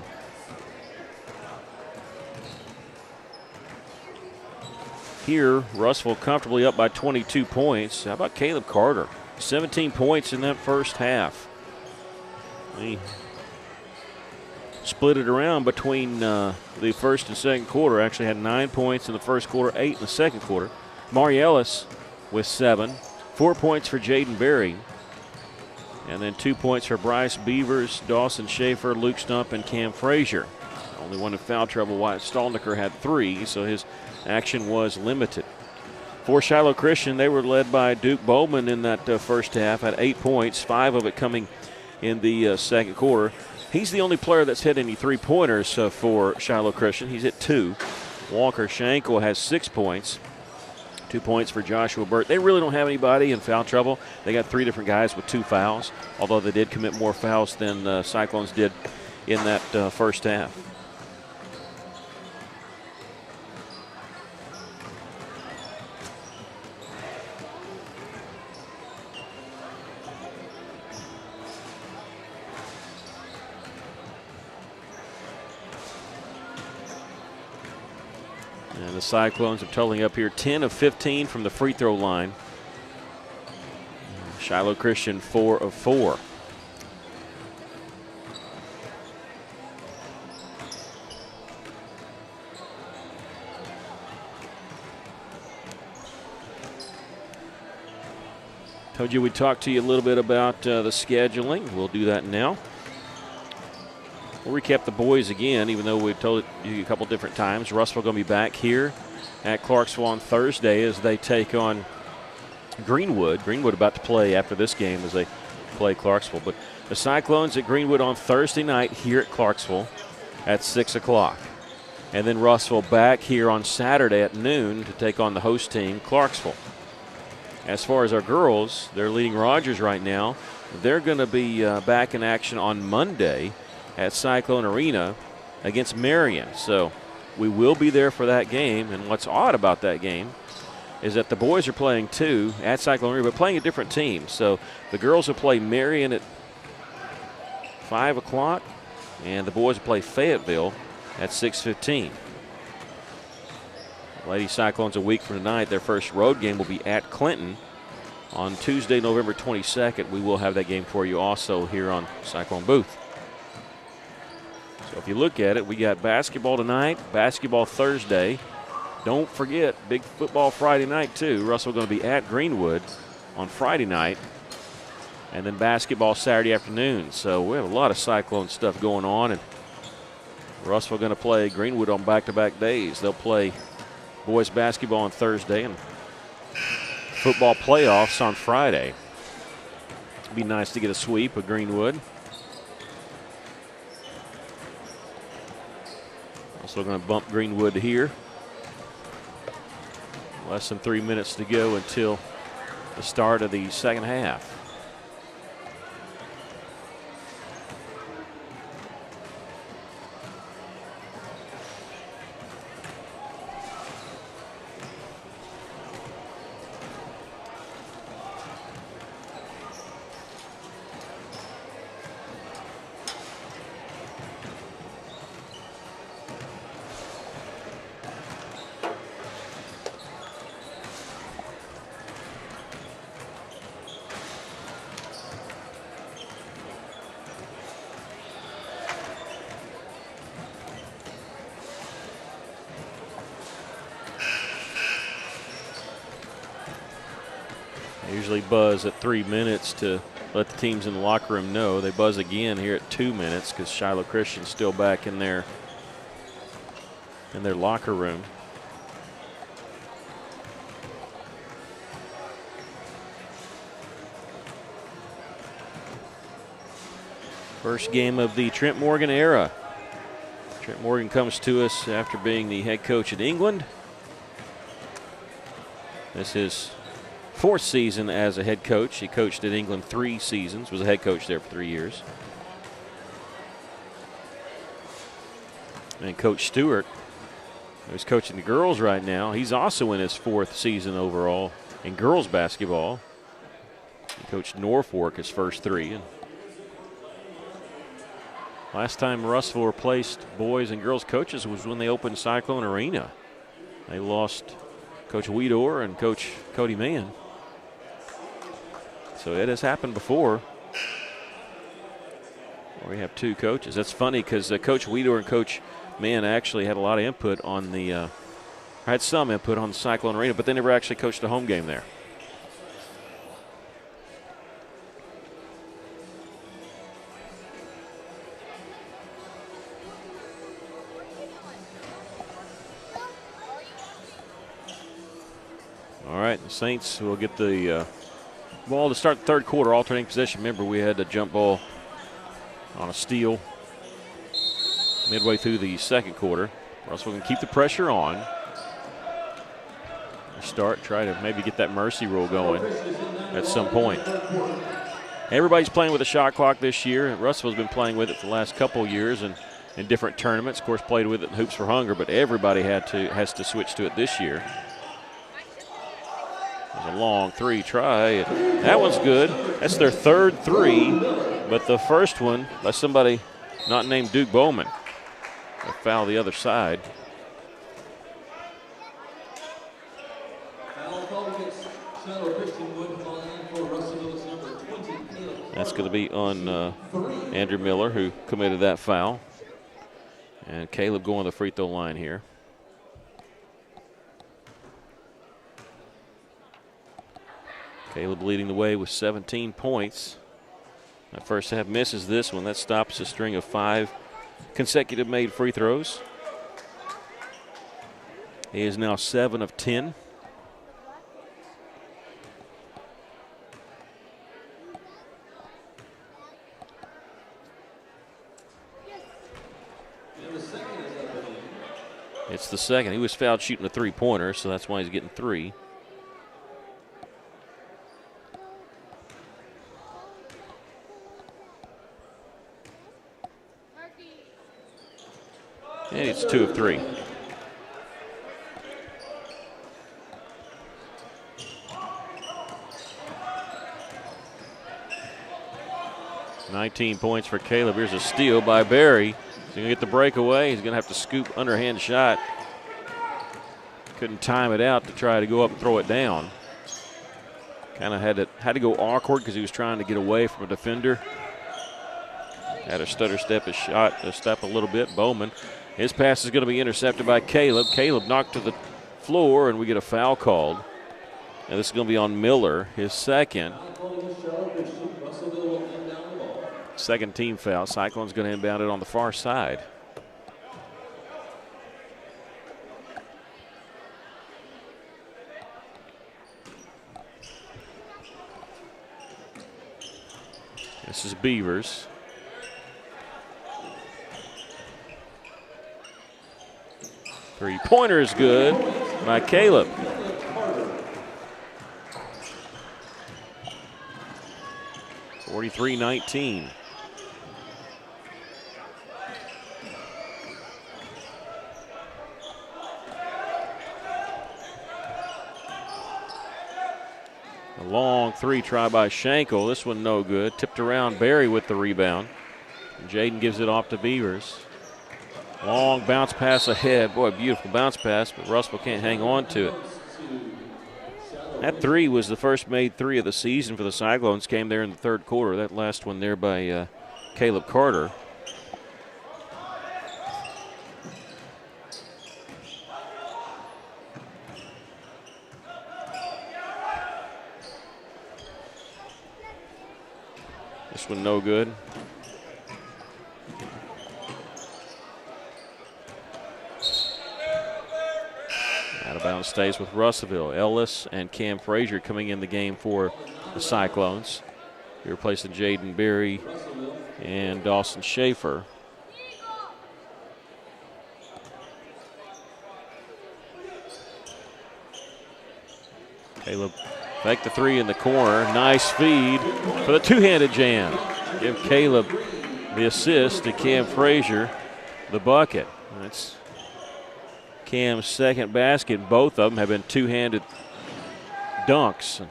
[SPEAKER 1] Here, Russellville comfortably up by 22 points. How about Caleb Carter? 17 points in that first half. He split it around between the first and second quarter. Actually had 9 points in the first quarter, 8 in the second quarter. Mari Ellis with 7. 4 points for Jaden Berry. And then 2 points for Bryce Beavers, Dawson Schaefer, Luke Stump, and Cam Frazier. Only one in foul trouble. Wyatt Stallnicker had 3, so his action was limited. For Shiloh Christian, they were led by Duke Bowman in that first half, had 8 points, 5 of it coming in the second quarter. He's the only player that's hit any 3-pointers for Shiloh Christian. He's hit 2. Walker Schenkel has 6 points. 2 points for Joshua Burt. They really don't have anybody in foul trouble. They got 3 different guys with 2 fouls, although they did commit more fouls than Cyclones did in that first half. And the Cyclones are totaling up here 10 of 15 from the free throw line. Shiloh Christian 4 of 4. Told you we'd talk to you a little bit about the scheduling. We'll do that now. We'll recap the boys again, even though we've told you a couple different times. Russellville going to be back here at Clarksville on Thursday as they take on Greenwood. Greenwood about to play after this game as they play Clarksville. But the Cyclones at Greenwood on Thursday night here at Clarksville at 6 o'clock. And then Russellville back here on Saturday at noon to take on the host team, Clarksville. As far as our girls, they're leading Rogers right now. They're going to be back in action on Monday at Cyclone Arena against Marion. So we will be there for that game. And what's odd about that game is that the boys are playing too at Cyclone Arena, but playing a different team. So the girls will play Marion at 5 o'clock, and the boys will play Fayetteville at 6:15. Lady Cyclones a week from tonight, their first road game will be at Clinton on Tuesday, November 22nd, we will have that game for you also here on Cyclone Booth. So if you look at it, we got basketball tonight, basketball Thursday. Don't forget, big football Friday night too. Russell going to be at Greenwood on Friday night, and then basketball Saturday afternoon. So we have a lot of Cyclone stuff going on, and Russell going to play Greenwood on back-to-back days. They'll play boys basketball on Thursday and football playoffs on Friday. It'd be nice to get a sweep of Greenwood. Also going to bump Greenwood here. Less than 3 minutes to go until the start of the second half. Usually buzz at 3 minutes to let the teams in the locker room know. They buzz again here at 2 minutes because Shiloh Christian's still back in their locker room. First game of the Trent Morgan era. Trent Morgan comes to us after being the head coach at England. This is his fourth season as a head coach. He coached at England 3 seasons, was a head coach there for 3 years. And Coach Stewart, who's coaching the girls right now, he's also in his 4th season overall in girls basketball. He coached Norfolk his first 3. And last time Russellville replaced boys and girls coaches was when they opened Cyclone Arena. They lost Coach Weedor and Coach Cody Mann. So it has happened before. We have 2 coaches. That's funny because Coach Weedor and Coach Mann actually had a lot of input on the, had some input on the Cyclone Arena, but they never actually coached a home game there. All right, the Saints will get the ball to start the third quarter, alternating possession. Remember, we had a jump ball on a steal midway through the second quarter. Russell can keep the pressure on. Start, try to maybe get that mercy rule going at some point. Everybody's playing with a shot clock this year. Russell's been playing with it for the last couple years and in different tournaments. Of course, played with it in Hoops for Hunger, but everybody has to switch to it this year. There's a long 3 try. That one's good. That's their 3rd 3, but the first one by somebody not named Duke Bowman. A foul the other side. That's going to be on Andrew Miller, who committed that foul. And Caleb going to the free throw line here. Caleb leading the way with 17 points. That first half misses this one. That stops a string of 5 consecutive made free throws. He is now 7 of 10. It's the second. He was fouled shooting a 3-pointer, so that's why he's getting 3. And it's 2 of 3. $19 points for Caleb. Here's a steal by Barry. He's going to get the breakaway. He's going to have to scoop underhand shot. Couldn't time it out to try to go up and throw it down. Kind of had to go awkward because he was trying to get away from a defender. Had a stutter step his shot, a step a little bit. Bowman, his pass is going to be intercepted by Caleb. Caleb knocked to the floor, and we get a foul called. And this is going to be on Miller, his second. Second team foul. Cyclone's going to inbound it on the far side. This is Beavers. Three-pointer is good by Caleb. (43-19). A long three try by Schenkel. This one no good. Tipped around. Barry with the rebound. Jaden gives it off to Beavers. Long bounce pass ahead. Boy, beautiful bounce pass, but Russell can't hang on to it. That three was the first made three of the season for the Cyclones. Came there in the third quarter. That last one there by Caleb Carter. This one no good. Out of bounds stays with Russellville. Ellis and Cam Frazier coming in the game for the Cyclones. You're replacing Jaden Berry and Dawson Schaefer. Caleb fake the three in the corner. Nice feed for the two-handed jam. Give Caleb the assist to Cam Frazier the bucket. That's Cam's second basket. Both of them have been two-handed dunks.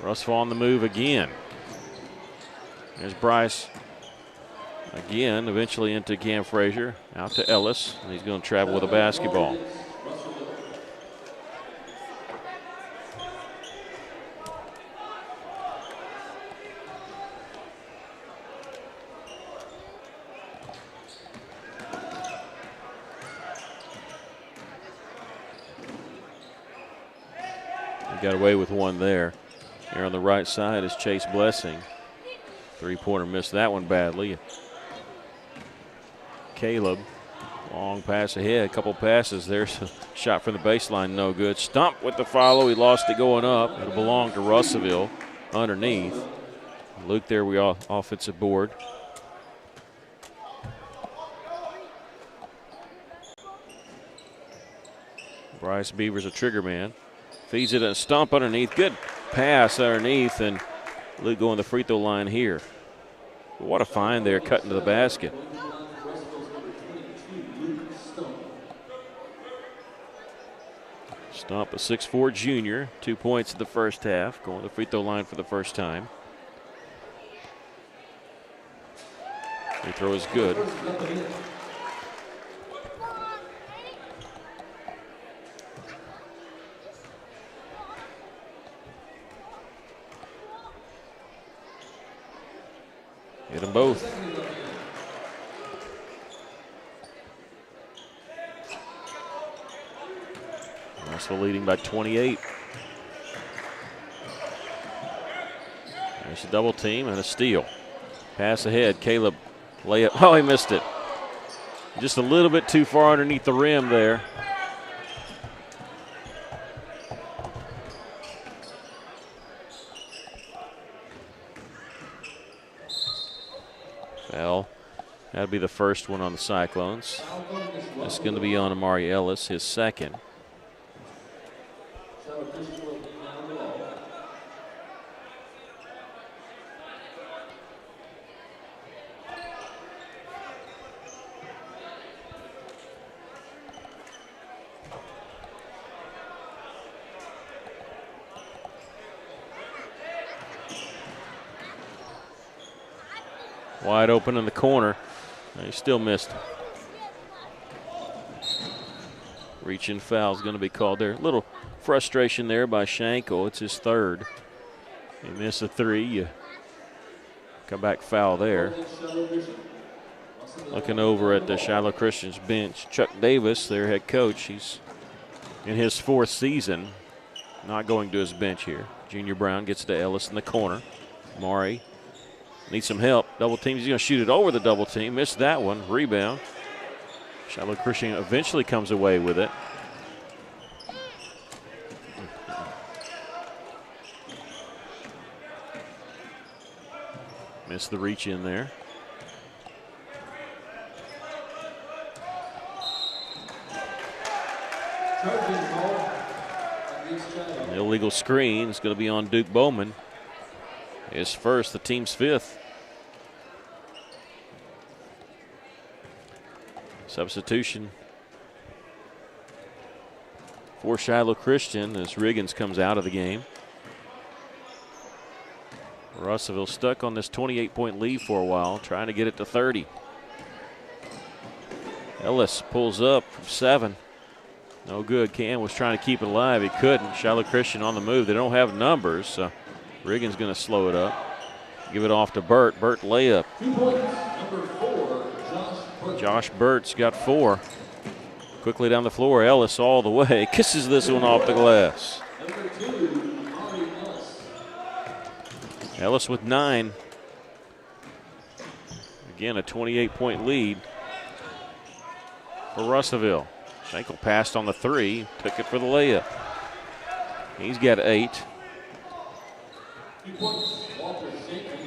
[SPEAKER 1] Russell on the move again. There's Bryce again, eventually into Cam Frazier. Out to Ellis, and he's going to travel with a basketball. Got away with one there. Here on the right side is Chase Blessing. Three-pointer missed that one badly. Caleb, long pass ahead, a couple passes. There's a shot from the baseline, no good. Stump with the follow, he lost it going up. It'll belong to Russellville underneath. Luke there, we all offensive board. Bryce Beavers a trigger man. Feeds it a stump underneath. Good pass underneath, and Luke going the free throw line here. What a find there, cutting to the basket. Stump, a 6'4" junior, 2 points in the first half, going to the free throw line for the first time. Free throw is good. Hit them both. Russell leading by 28. There's a double team and a steal. Pass ahead, Caleb layup. Oh, he missed it. Just a little bit too far underneath the rim there. Foul. That'll be the first one on the Cyclones. It's going to be on Amari Ellis, his second. Wide open in the corner. He still missed. Reach-in foul is going to be called there. A little frustration there by Schenkel. It's his third. You miss a three, you come back foul there. Looking over at the Shiloh Christian's bench, Chuck Davis, their head coach, he's in his 4th season, not going to his bench here. Junior Brown gets to Ellis in the corner. Maury needs some help. Double team. He's going to shoot it over the double team. Missed that one. Rebound. Shiloh Christian eventually comes away with it. Missed the reach in there. An illegal screen is going to be on Duke Bowman. His first, the team's 5th. Substitution for Shiloh Christian as Riggins comes out of the game. Russellville stuck on this 28-point lead for a while, trying to get it to 30. Ellis pulls up from 7. No good. Cam was trying to keep it alive. He couldn't. Shiloh Christian on the move. They don't have numbers, so Riggins going to slow it up. Give it off to Burt. Burt layup.
[SPEAKER 3] 2 points, number 4, Josh Burt.
[SPEAKER 1] Josh Burt's got 4. Quickly down the floor. Ellis all the way. Kisses this one off the glass.
[SPEAKER 3] Number 2, Ari Ellis.
[SPEAKER 1] Ellis with 9. Again, a 28-point lead for Russellville. Schenkel passed on the 3, took it for the layup. He's got 8.
[SPEAKER 3] 2 points, Walter Schenkel.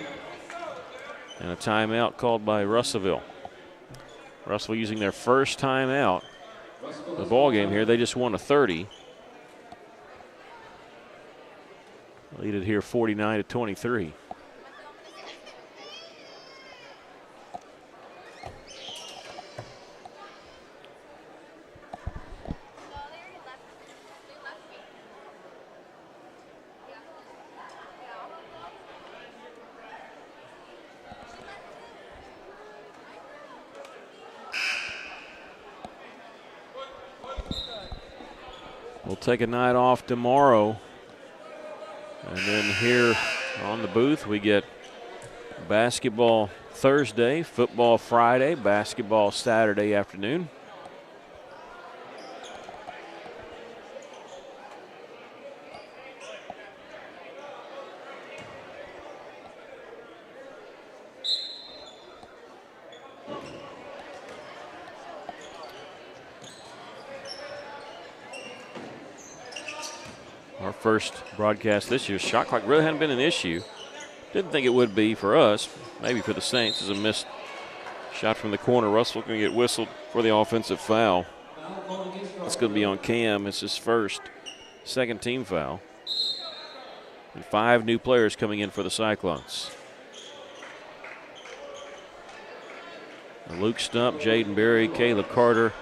[SPEAKER 1] And a timeout called by Russellville. Russellville using their first timeout of the ball game here. They just won a 30. Lead it here 49-23. We'll take a night off tomorrow. And then here on the booth, we get basketball Thursday, football Friday, basketball Saturday afternoon. Our first broadcast this year. Shot clock really hadn't been an issue. Didn't think it would be for us. Maybe for the Saints. As a missed shot from the corner. Russell going to get whistled for the offensive foul. That's going to be on Cam. It's his first, second team foul. And 5 new players coming in for the Cyclones. Luke Stump, Jaden Berry, Caleb Carter,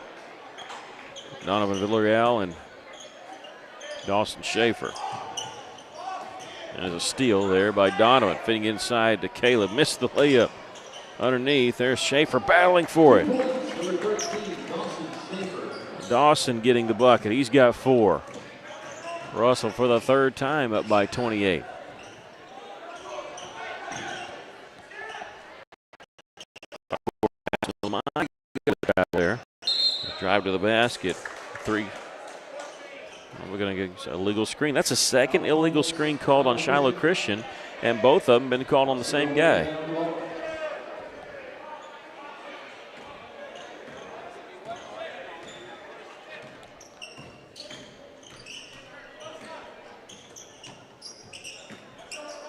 [SPEAKER 1] Donovan Villarreal, and Dawson Schaefer. And there's a steal there by Donovan, fitting inside to Caleb. Missed the layup underneath. There's Schaefer battling for it. Dawson getting the bucket. He's got 4. Russell for the 3rd time up by 28. There. Drive to the basket. 3. We're going to get a illegal screen. That's a second illegal screen called on Shiloh Christian, and both of them been called on the same guy.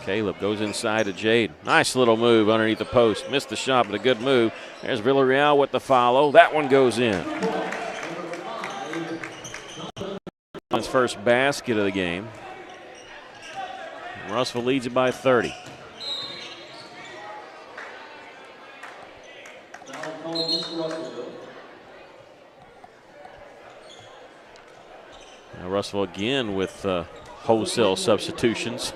[SPEAKER 1] Caleb goes inside to Jade. Nice little move underneath the post. Missed the shot, but a good move. There's Villarreal with the follow. That one goes in. His first basket of the game. Russellville leads it by 30. Now Russellville again with wholesale substitutions.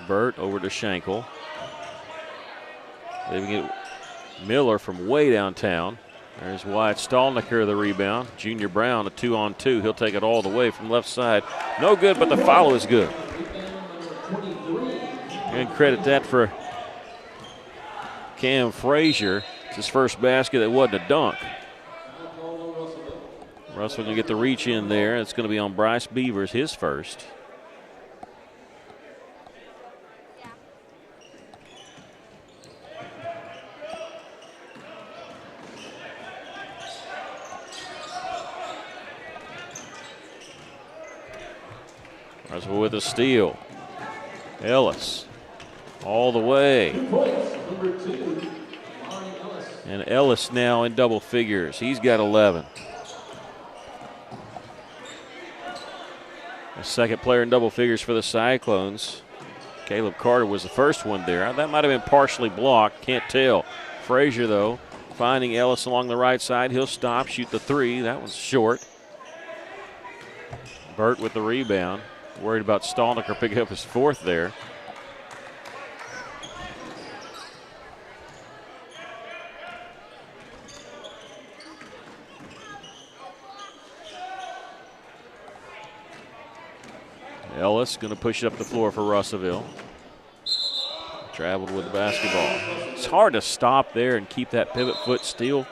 [SPEAKER 1] Burt over to Schenkel. Leaving it Miller from way downtown. There's Wyatt Stallnicker, the rebound. Junior Brown, a 2-on-2. He'll take it all the way from left side. No good, but the follow is good. And credit that for Cam Frazier. It's his first basket that wasn't a dunk. Russell going to get the reach in there. It's going to be on Bryce Beavers, his first. Russell with a steal. Ellis all the way. And Ellis now in double figures. He's got 11. A second player in double figures for the Cyclones. Caleb Carter was the first one there. That might have been partially blocked. Can't tell. Frazier, though, finding Ellis along the right side. He'll stop, shoot the three. That one's short. Burt with the rebound. Worried about Stallnicker picking up his fourth there. Ellis going to push it up the floor for Russellville. Traveled with the basketball. It's hard to stop there and keep that pivot foot still.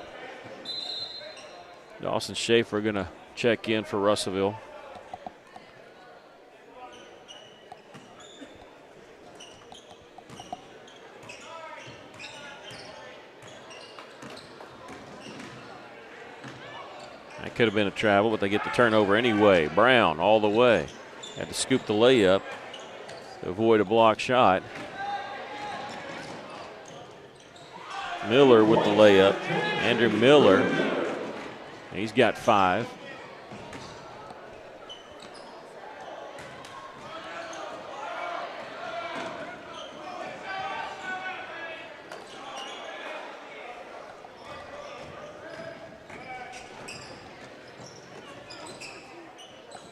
[SPEAKER 1] Dawson Schaefer going to check in for Russellville. That could have been a travel, but they get the turnover anyway. Brown all the way. Had to scoop the layup to avoid a block shot. Miller with the layup. Andrew Miller, he's got 5.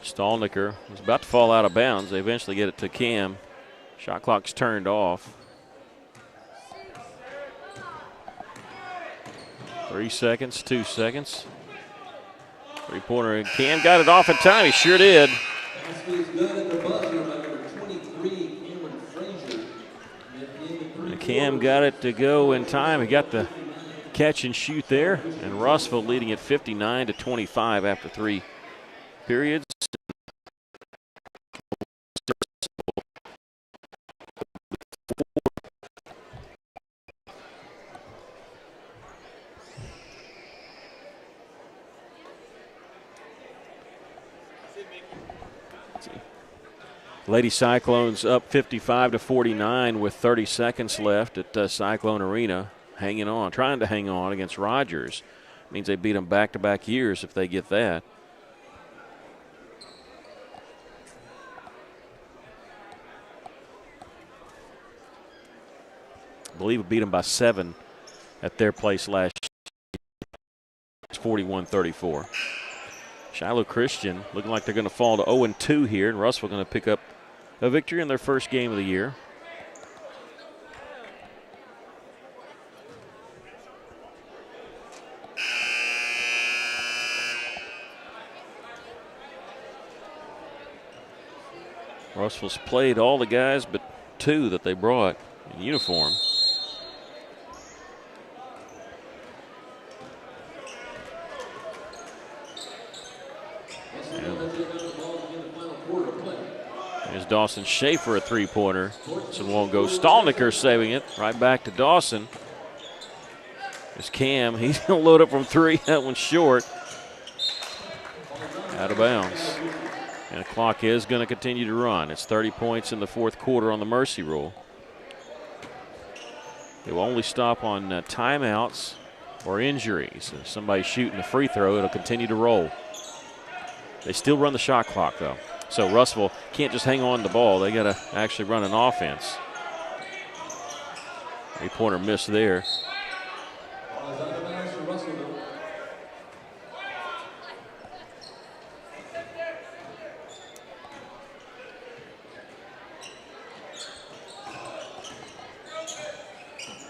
[SPEAKER 1] Stallnicker was about to fall out of bounds. They eventually get it to Cam. Shot clock's turned off. 3 seconds, 2 seconds. Three-pointer, and Cam got it off in time. He sure did. And Cam got it to go in time. He got the catch and shoot there. And Rossville leading at 59-25 after 3 periods. Lady Cyclones up 55-49 with 30 seconds left at Cyclone Arena. Hanging on, trying to hang on against Rogers. Means they beat them back-to-back years if they get that. I believe we beat them by 7 at their place last year. It's 41-34. Shiloh Christian looking like they're going to fall to 0-2 here, and Russell going to pick up a victory in their first game of the year. Russell's played all the guys but 2 that they brought in uniform. There's Dawson Schaefer, a three-pointer. This one won't go. Stallnicker saving it. Right back to Dawson. There's Cam. He's going to load up from 3. That one's short. Out of bounds. And the clock is going to continue to run. It's 30 points in the fourth quarter on the mercy rule. It will only stop on timeouts or injuries. If somebody's shooting a free throw, it'll continue to roll. They still run the shot clock, though. So Russellville can't just hang on to the ball. They got to actually run an offense. Three-pointer miss there.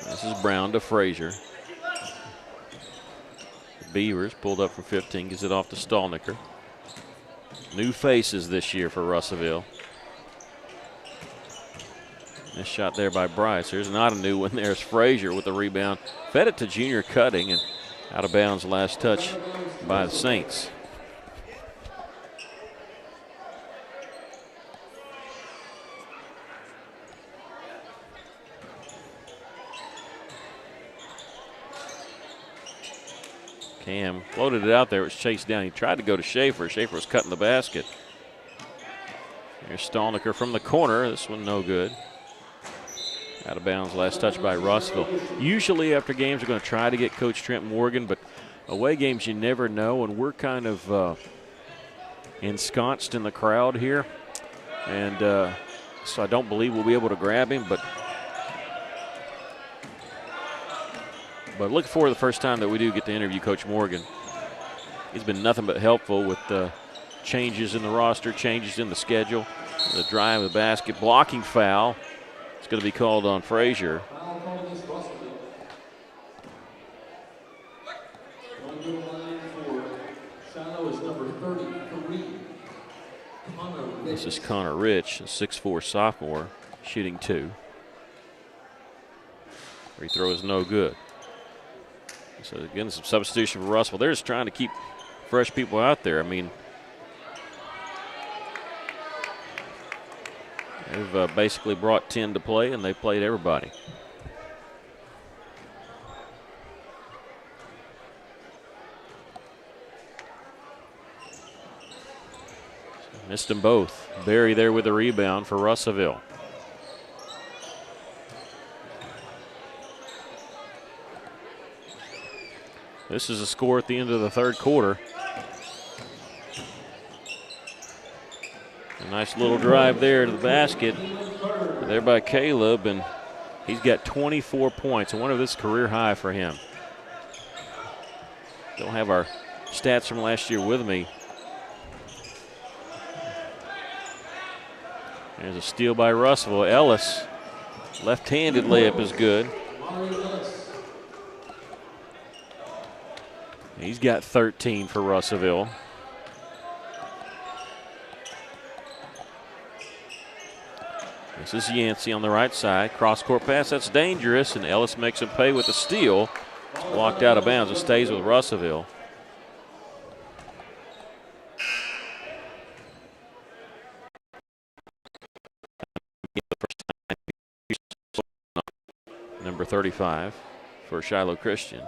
[SPEAKER 1] This is Brown to Frazier. Beavers pulled up from 15, gives it off to Stallnicker. New faces this year for Russellville. Nice shot there by Bryce. There's not a new one. There's Frazier with the rebound. Fed it to Junior Cutting, and out of bounds last touch by the Saints. Cam floated it out there. It was chased down. He tried to go to Schaefer. Schaefer was cutting the basket. Here's Stallnicker from the corner. This one no good. Out of bounds, last touch by Russellville. Usually after games, we're going to try to get Coach Trent Morgan, but away games you never know, and we're kind of ensconced in the crowd here. And so I don't believe we'll be able to grab him, but looking forward to the first time that we do get to interview Coach Morgan. He's been nothing but helpful with changes in the roster, changes in the schedule, the drive of the basket, blocking foul. It's going to be called on Frazier.
[SPEAKER 3] Foul called against Russellville. Going to the line for Shiloh is number 33, Connor Rich.
[SPEAKER 1] This is Connor Rich, a 6'4" sophomore, shooting 2. Free throw is no good. So again, some substitution for Russellville. They're just trying to keep fresh people out there. I mean, they've basically brought 10 to play, and they've played everybody. Missed them both. Barry there with the rebound for Russellville. This is a score at the end of the third quarter. A nice little drive there to the basket. There by Caleb, and he's got 24 points. I wonder if this is career high for him. Don't have our stats from last year with me. There's a steal by Russellville. Ellis, left-handed layup is good. He's got 13 for Russellville. This is Yancey on the right side. Cross-court pass, that's dangerous, and Ellis makes him pay with a steal. It's blocked out of bounds. It stays with Russellville. Number 35 for Shiloh Christian.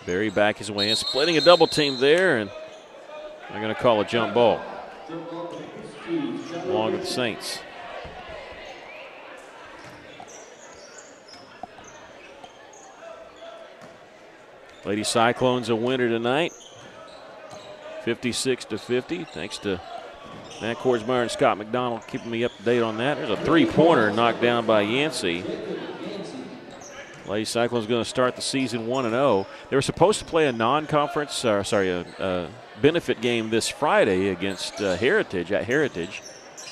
[SPEAKER 1] Barry back his way in, splitting a double team there, and they're going to call a jump ball along with the Saints. Lady Cyclones a winner tonight, 56-50, thanks to Matt Korsmeyer and Scott McDonald keeping me up to date on that. There's a three-pointer knocked down by Yancey. Lady Cyclones going to start the season 1-0. They were supposed to play a non-conference, a benefit game this Friday against Heritage at Heritage,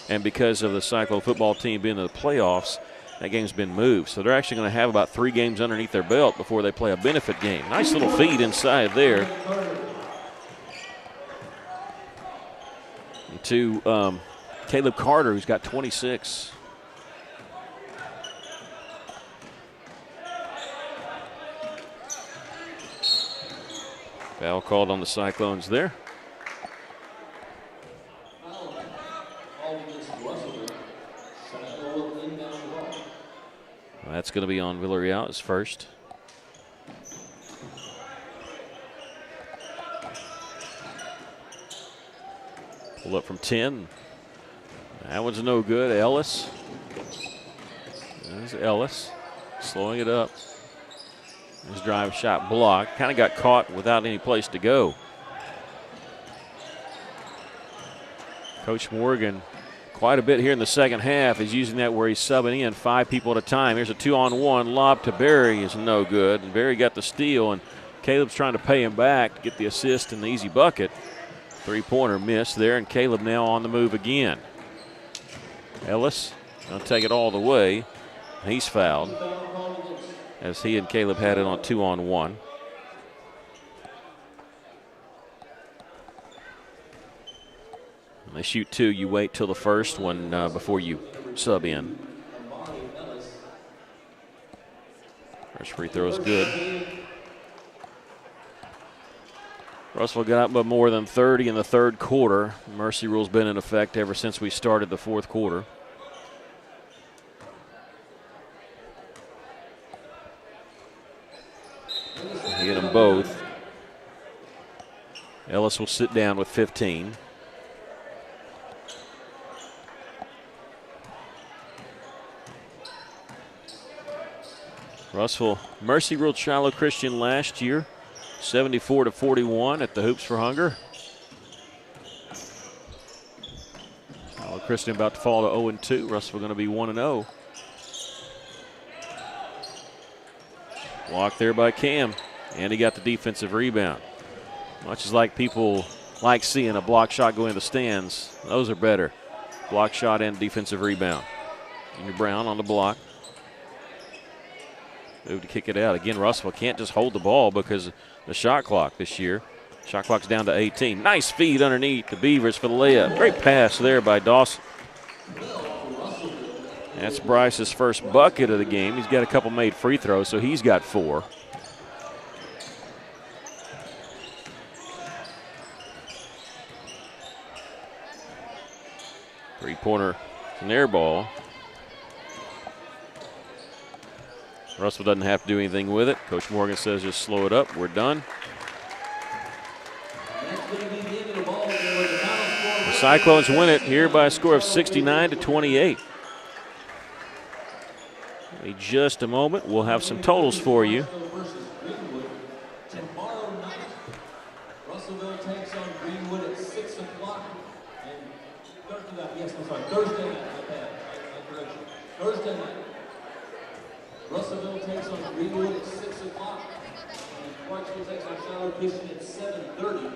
[SPEAKER 1] and because of the Cyclone football team being in the playoffs, that game's been moved. So they're actually going to have about 3 games underneath their belt before they play a benefit game. Nice little feed inside there. To Caleb Carter, who's got 26. Foul called on the Cyclones there. Well, that's going to be on Villarreal, his first. Pull up from 10. That one's no good. Ellis. There's Ellis slowing it up. His drive shot blocked. Kind of got caught without any place to go. Coach Morgan, quite a bit here in the second half, is using that where he's subbing in 5 people at a time. Here's a 2-on-1 lob to Barry is no good. And Barry got the steal, and Caleb's trying to pay him back to get the assist and the easy bucket. Three-pointer missed there, and Caleb now on the move again. Ellis going to take it all the way. He's fouled, as he and Caleb had it on 2-on-1. When they shoot two, you wait till the first one before you sub in. First free throw is good. Russell got up by more than 30 in the third quarter. Mercy rule's been in effect ever since we started the fourth quarter. He hit them both. Ellis will sit down with 15. Russell Mercy ruled Shiloh Christian last year, 74-41 at the Hoops for Hunger. Shiloh Christian about to fall to 0-2. Russell going to be 1-0. Blocked there by Cam, and he got the defensive rebound. Much as like people like seeing a block shot go in the stands, those are better. Block shot and defensive rebound. Junior Brown on the block. Move to kick it out. Again, Russell can't just hold the ball because of the shot clock this year. Shot clock's down to 18. Nice feed underneath the Beavers for the layup. Great pass there by Dawson. That's Bryce's first bucket of the game. He's got a couple made free throws, so he's got 4. Three-pointer, an air ball. Russell doesn't have to do anything with it. Coach Morgan says just slow it up. We're done. The Cyclones win it here by a score of 69-28. In just a moment, we'll have some totals for you.
[SPEAKER 3] Tomorrow night, Russellville takes on Greenwood at 6 o'clock. Thursday night. Thursday night. Russellville takes on Greenwood at 6 o'clock. And Clarksville takes on Shiloh Christian at 7:30.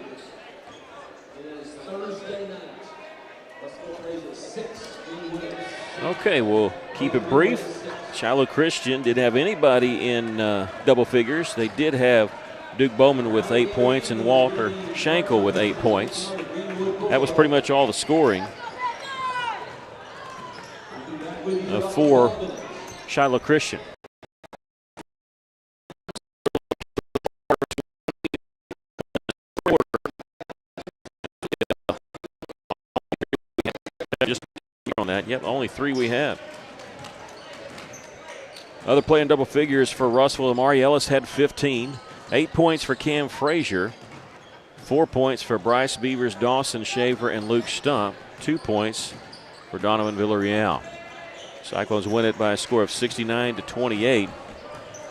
[SPEAKER 3] It is Thursday night. Russellville plays at 6. Greenwood at 6.
[SPEAKER 1] Okay, we'll keep it brief. Shiloh Christian didn't have anybody in double figures. They did have Duke Bowman with 8 points and Walter Schenkel with 8 points. That was pretty much all the scoring for Shiloh Christian. Just on that. Yep, only 3 we have. Other play in double figures for Russell. Amari Ellis had 15. 8 points for Cam Frazier. 4 points for Bryce Beavers, Dawson Shaver, and Luke Stump. 2 points for Donovan Villarreal. Cyclones win it by a score of 69-28.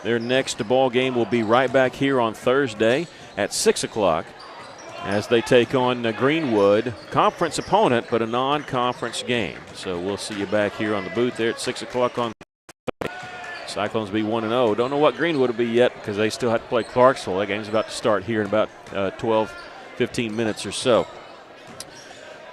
[SPEAKER 1] Their next ball game will be right back here on Thursday at 6 o'clock as they take on Greenwood, conference opponent, but a non-conference game. So we'll see you back here on the booth there at 6 o'clock on Thursday. Cyclones be 1-0. Don't know what Greenwood will be yet because they still have to play Clarksville. That game's about to start here in about 12-15 minutes or so.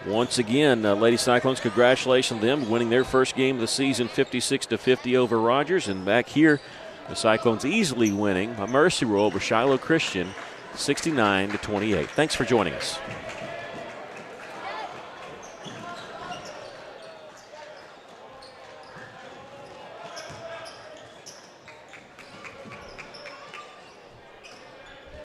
[SPEAKER 1] Once again, Lady Cyclones, congratulations on them winning their first game of the season 56-50 over Rogers. And back here, the Cyclones easily winning a mercy rule over Shiloh Christian 69-28. Thanks for joining us.